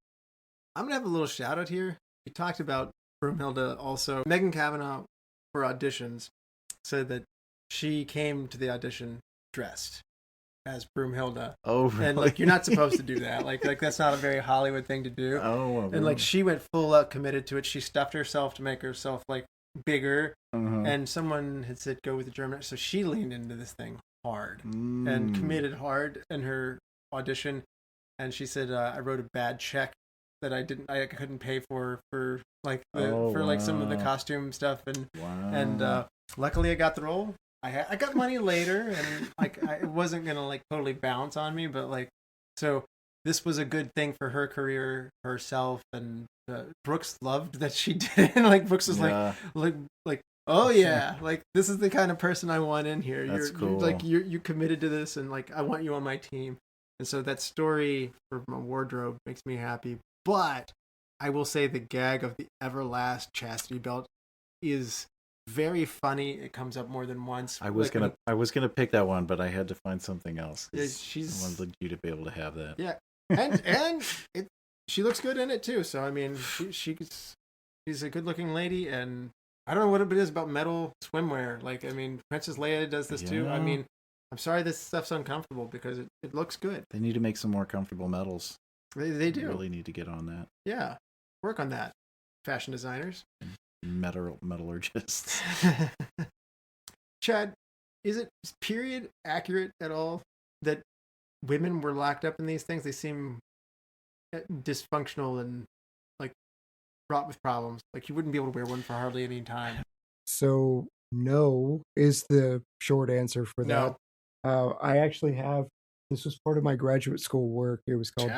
I'm going to have a little shout out here. We talked about Broomhilda also. Megan Cavanagh, for auditions, said that she came to the audition dressed as Broomhilda. Oh, really? And like, you're not supposed to do that. Like that's not a very Hollywood thing to do. Oh, and like, she went full out committed to it. She stuffed herself to make herself like bigger. And someone had said, go with the German. So she leaned into this thing hard and committed hard in her audition. And she said, I wrote a bad check that I couldn't pay for like some of the costume stuff, and luckily I got the role. I got money later, and like it wasn't gonna like totally bounce on me, but like so this was a good thing for her career, herself, and Brooks loved that she did it. Like Brooks was like oh yeah, like this is the kind of person I want in here. That's cool. You're committed to this, and like I want you on my team. And so that story for my wardrobe makes me happy. But I will say the gag of the Everlast chastity belt is very funny. It comes up more than once. I was gonna pick that one, but I had to find something else. Yeah, I wanted you to be able to have that. Yeah, and she looks good in it too. So I mean, she's a good-looking lady, and I don't know what it is about metal swimwear. Like I mean, Princess Leia does this too. I mean, I'm sorry this stuff's uncomfortable because it looks good. They need to make some more comfortable metals. They do. Really need to get on that. Yeah. Work on that. Fashion designers. Metallurgists. Chad, is it period accurate at all that women were locked up in these things? They seem dysfunctional and like fraught with problems. Like you wouldn't be able to wear one for hardly any time. So no is the short answer for that. No. I actually have. This was part of my graduate school work. It was called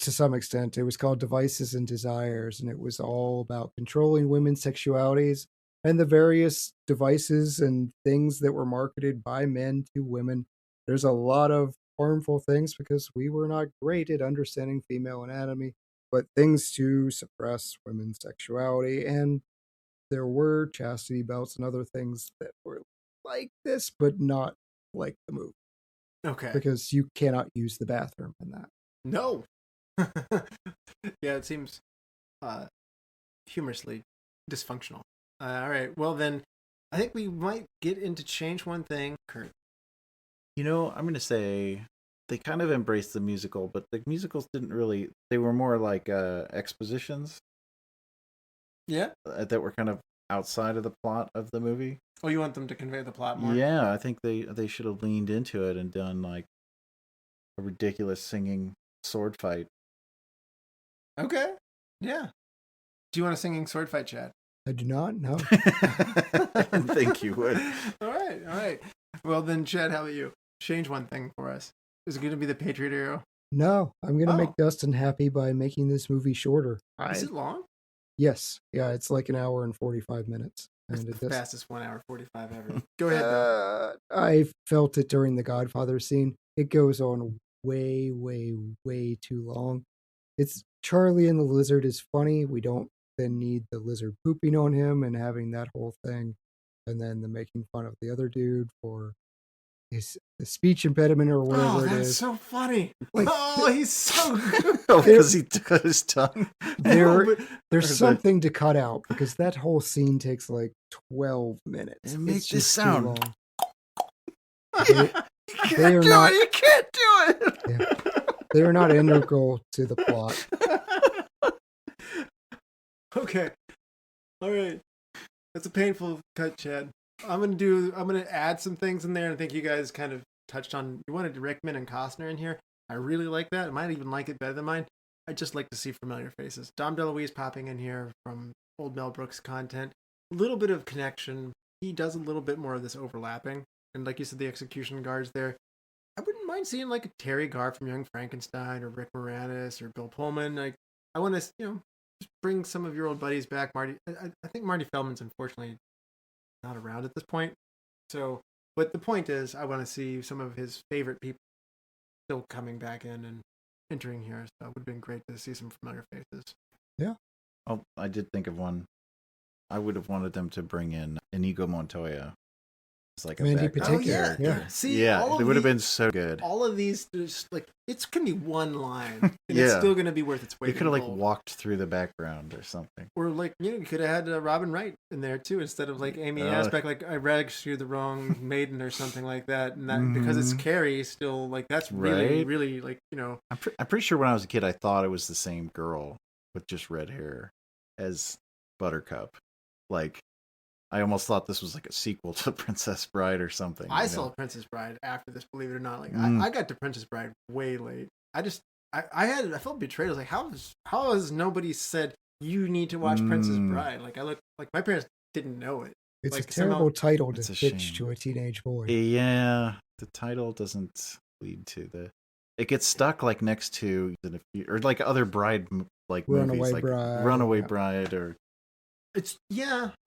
to some extent. It was called Devices and Desires, and it was all about controlling women's sexualities and the various devices and things that were marketed by men to women. There's a lot of harmful things because we were not great at understanding female anatomy, but things to suppress women's sexuality. And there were chastity belts and other things that were like this, but not like the movie. Okay. Because you cannot use the bathroom in that. No. Yeah, it seems humorously dysfunctional. All right. Well, then I think we might get into Change One Thing, Curt. I'm going to say they kind of embraced the musical, but the musicals didn't really. They were more like expositions. Yeah. That were kind of outside of the plot of the movie. Oh, you want them to convey the plot more? Yeah, I think they should have leaned into it and done like a ridiculous singing sword fight. Okay. Yeah. Do you want a singing sword fight, Chad? I do not know. I didn't think you would. All right. Well, then, Chad, how about you? Change one thing for us. Is it going to be the Patriot Hero? No, I'm going to make Oh. Dustin happy by making this movie shorter. Is it long? Yes. Yeah, it's like an hour and 45 minutes. It's And the it does. fastest 1 hour 45 ever. Go ahead. Though. I felt it during the Godfather scene. It goes on way, way, way too long. It's Charlie and the Lizard is funny. We don't then need the lizard pooping on him and having that whole thing. And then the making fun of the other dude for his speech impediment or whatever it That's is. so funny. Like, He's so good. Because he took his tongue. There's something to cut out because that whole scene takes like 12 minutes. And make It's this just too sound. long. You They are not. You can't do it. Yeah, they are not integral to the plot. Okay. All right. That's a painful cut, Chad. I'm gonna add some things in there, and I think you guys kind of touched on. You wanted Rickman and Costner in here. I really like that. I might even like it better than mine. I just like to see familiar faces. Dom DeLuise popping in here from old Mel Brooks content. A little bit of connection. He does a little bit more of this overlapping, and like you said, the execution guards there. I wouldn't mind seeing like a Terry Garr from Young Frankenstein, or Rick Moranis, or Bill Pullman. Like I want to, just bring some of your old buddies back. Marty, I think Marty Feldman's unfortunately not around at this point. So, but the point is, I want to see some of his favorite people still coming back in and entering here. So it would have been great to see some familiar faces. Yeah. Oh, I did think of one. I would have wanted them to bring in Inigo Montoya. It's like a Mandy background Patinkin. character. Yeah. See, Yeah, all they of would have the- been so good. All of these, just like it's gonna be one line, and it's Yeah. still gonna be worth its weight. You could have in like gold. walked through the background or something. Or like you could have had Robin Wright in there too, instead of like Amy Yasbeck. Like I read you the wrong maiden or something like that, and that because it's Cary, still like that's really Right? really like I'm pretty sure when I was a kid, I thought it was the same girl with just red hair as Buttercup. Like, I almost thought this was like a sequel to Princess Bride or something. I saw Princess Bride after this, believe it or not. Like Mm. I got to Princess Bride way late. I felt betrayed. I was like, how has nobody said you need to watch Princess Bride? Like I look like my parents didn't know it. It's Like, a terrible somehow- title to It's a pitch shame. to a teenage boy. Yeah, the title doesn't lead to the. It gets stuck like next to or like other bride like Runaway movies like Bride, Runaway yeah. Bride or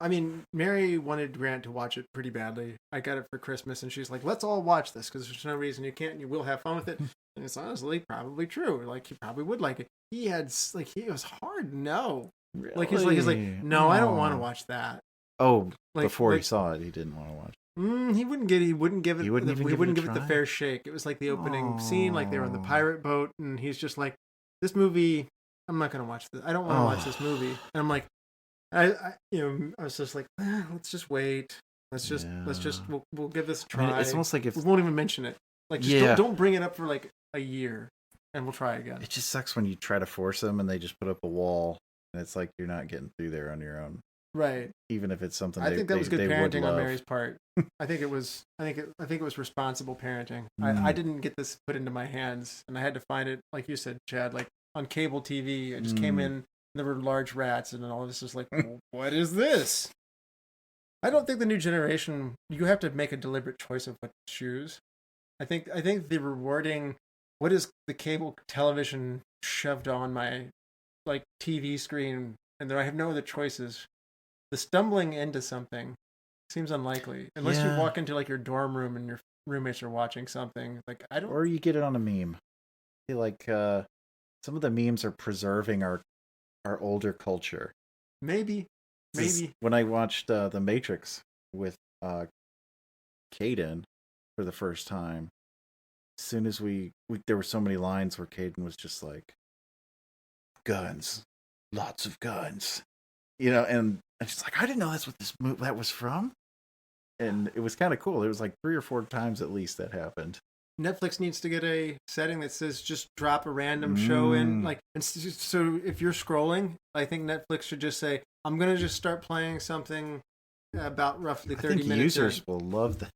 I mean, Mary wanted Grant to watch it pretty badly. I got it for Christmas, and she's like, "Let's all watch this because there's no reason you can't. And you will have fun with it." And it's honestly probably true. Like he probably would like it. He was hard no. Like he's like no, I don't want to watch that. Oh, Like before he like, saw it, he didn't want to watch. he wouldn't give it. He wouldn't even give it the try? fair shake. It was like the opening scene, like they were on the pirate boat, and he's just like, "This movie, I'm not gonna watch this. I don't want to watch this movie." And I'm like, I was just like, let's just wait. Let's just we'll give this a try. I mean, it's almost like if we won't even mention it. Like, just don't bring it up for like a year, and we'll try again. it just sucks when you try to force them and they just put up a wall, and it's like you're not getting through there on your own. Right. Even if it's something I think that was good they would parenting on love. Mary's part. I think it was responsible parenting. Mm. I didn't get this put into my hands, and I had to find it, like you said, Chad, like on cable TV. I just came in. There were large rats, and all of this was like, well, what is this? I don't think the new generation. You have to make a deliberate choice of what to choose. I think the rewarding. What is the cable television shoved on my like TV screen, and there I have no other choices. The stumbling into something seems unlikely unless you walk into like your dorm room and your roommates are watching something. Like I don't. Or you get it on a meme. I feel like some of the memes are preserving our older culture. Maybe. When I watched The Matrix with Caden for the first time, as soon as we there were so many lines where Caden was just like, guns, lots of guns. and she's like, I didn't know that's what this movie that was from. And it was kind of cool. It was like 3 or 4 times at least that happened. Netflix needs to get a setting that says just drop a random show in. So if you're scrolling, I think Netflix should just say, I'm going to just start playing something about roughly 30 minutes. Users will love that.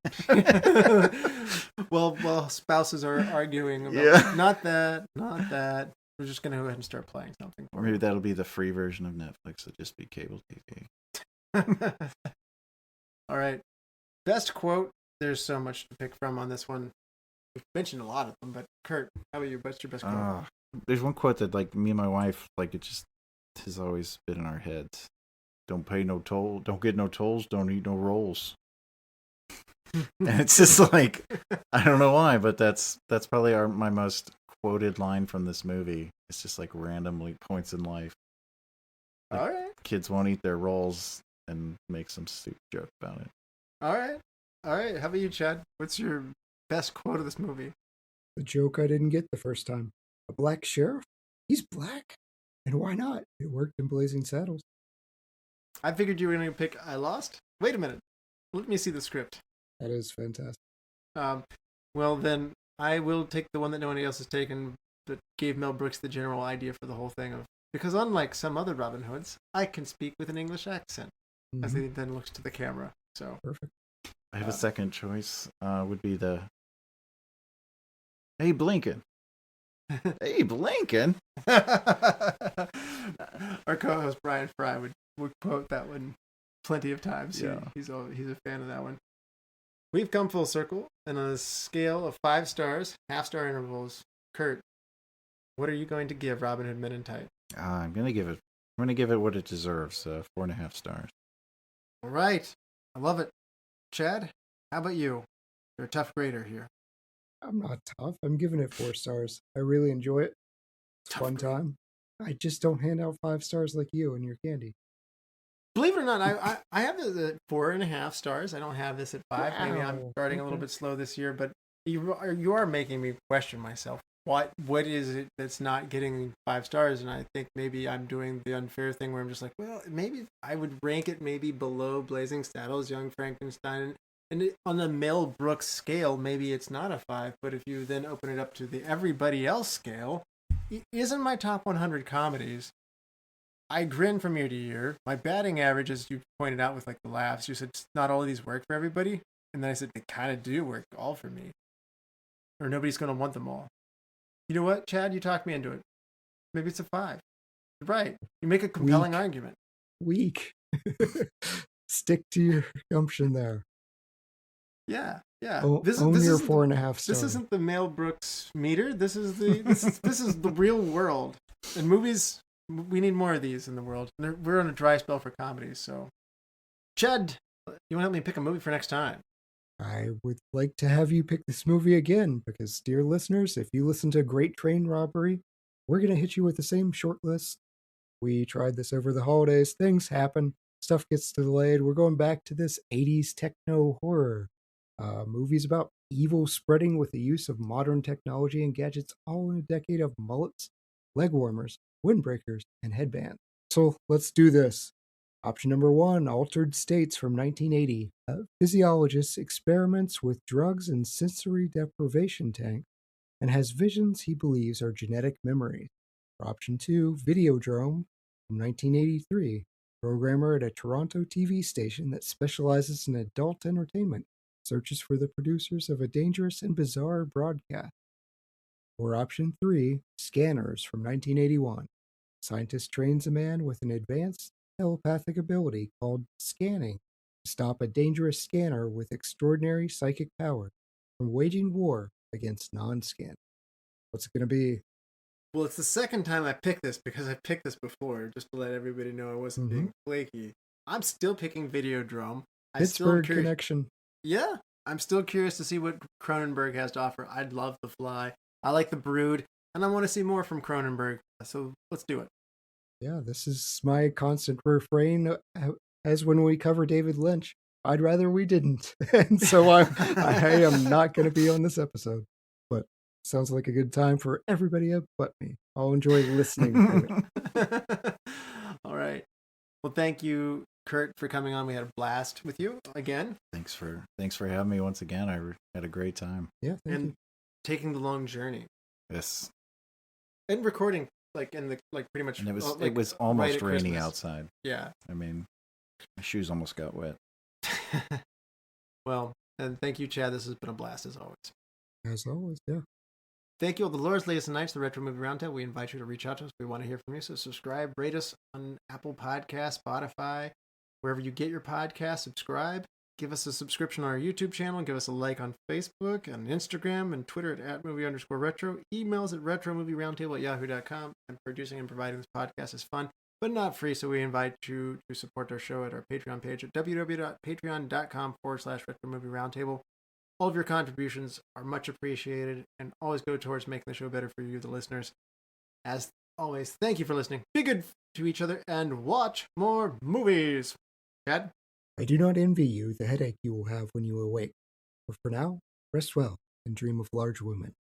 well, spouses are arguing about not that. We're just going to go ahead and start playing something. Or maybe that'll be the free version of Netflix. It'll just be cable TV. All right. Best quote. There's so much to pick from on this one. We've mentioned a lot of them, but Curt, how about you? What's your best quote? There's one quote that, like, me and my wife, like, it just has always been in our heads. Don't pay no toll. Don't get no tolls. Don't eat no rolls. And it's just like, I don't know why, but that's probably my most quoted line from this movie. It's just like randomly points in life. Like, all right. Kids won't eat their rolls and make some stupid joke about it. All right. How about you, Chad? What's your best quote of this movie? The joke I didn't get the first time. A black sheriff? He's black. And why not? It worked in Blazing Saddles. I figured you were going to pick I Lost. Wait a minute. Let me see the script. That is fantastic. Well, then I will take the one that nobody else has taken that gave Mel Brooks the general idea for the whole thing. Because unlike some other Robin Hoods, I can speak with an English accent. Mm-hmm. As he then looks to the camera. So perfect. I have a second choice. Would be the Hey Blinken. Hey Blinken. Our co-host Brian Fry would quote that one plenty of times. Yeah. He's a fan of that one. We've come full circle, and on a scale of 5 stars, half-star intervals, Curt, what are you going to give Robin Hood Men in Tight? I'm gonna give it what it deserves. 4.5 stars. All right, I love it. Chad, how about you? You're a tough grader here. I'm not tough. I'm giving it 4 stars. I really enjoy it. It's Tough fun grade. time. I just don't hand out 5 stars like you and your candy. Believe it or not, I have this at 4.5 stars. I don't have this at 5. Wow. Maybe I'm starting a little bit slow this year, but you are making me question myself. What is it that's not getting 5 stars? And I think maybe I'm doing the unfair thing where I'm just like, well, maybe I would rank it maybe below Blazing Saddles, Young Frankenstein, and on the Mel Brooks scale, maybe it's not a 5. But if you then open it up to the everybody else scale, it isn't my top 100 comedies. I grin from year to year. My batting average, as you pointed out with like the laughs, you said not all of these work for everybody. And then I said, they kind of do work all for me. Or nobody's going to want them all. You know what, Chad? You talked me into it. Maybe it's a 5. You're right. You make a compelling argument. Weak. Stick to your gumption there. Yeah. Own your 4.5 stars. This isn't the Mel Brooks meter. This is the real world. And movies, we need more of these in the world. We're on a dry spell for comedies. So, Chad, you want to help me pick a movie for next time? I would like to have you pick this movie again because, dear listeners, if you listen to Great Train Robbery, we're going to hit you with the same short list. We tried this over the holidays. Things happen. Stuff gets delayed. We're going back to this 80s techno horror. Movies about evil spreading with the use of modern technology and gadgets, all in a decade of mullets, leg warmers, windbreakers, and headbands. So let's do this. Option number 1, Altered States from 1980. A physiologist experiments with drugs and sensory deprivation tanks and has visions he believes are genetic memories. Or option 2, Videodrome from 1983. Programmer at a Toronto TV station that specializes in adult entertainment searches for the producers of a dangerous and bizarre broadcast. Or option 3, Scanners from 1981. Scientist trains a man with an advanced telepathic ability called scanning to stop a dangerous scanner with extraordinary psychic power from waging war against non-scanners. What's it going to be? Well, it's the second time I picked this because I picked this before, just to let everybody know I wasn't being flaky. I'm still picking Videodrome. Pittsburgh connection. Yeah, I'm still curious to see what Cronenberg has to offer. I'd love The Fly. I like The Brood, and I want to see more from Cronenberg. So let's do it. Yeah, this is my constant refrain as when we cover David Lynch. I'd rather we didn't. And so I am not going to be on this episode. But sounds like a good time for everybody but me. I'll enjoy listening to it. All right. Well, thank you, Curt, for coming on. We had a blast with you again. Thanks for having me once again. I had a great time. Yeah, thank you. Taking the long journey. Yes. And recording pretty much. And it was almost right rainy Christmas. outside. Yeah. I mean, my shoes almost got wet. Well, and thank you, Chad. This has been a blast as always. As always, yeah. Thank you, all the lords, ladies, and knights, the Retro Movie Roundtable. We invite you to reach out to us. We want to hear from you. So subscribe, rate us on Apple Podcasts, Spotify, wherever you get your podcasts. Subscribe. Give us a subscription on our YouTube channel. Give us a like on Facebook and Instagram and Twitter at @movie_retro. Emails at retromovieroundtable@yahoo.com. And producing and providing this podcast is fun, but not free. So we invite you to support our show at our Patreon page at www.patreon.com/retromovieroundtable. All of your contributions are much appreciated and always go towards making the show better for you, the listeners. As always, thank you for listening. Be good to each other and watch more movies. Chad? I do not envy you the headache you will have when you awake. But for now, rest well and dream of large women.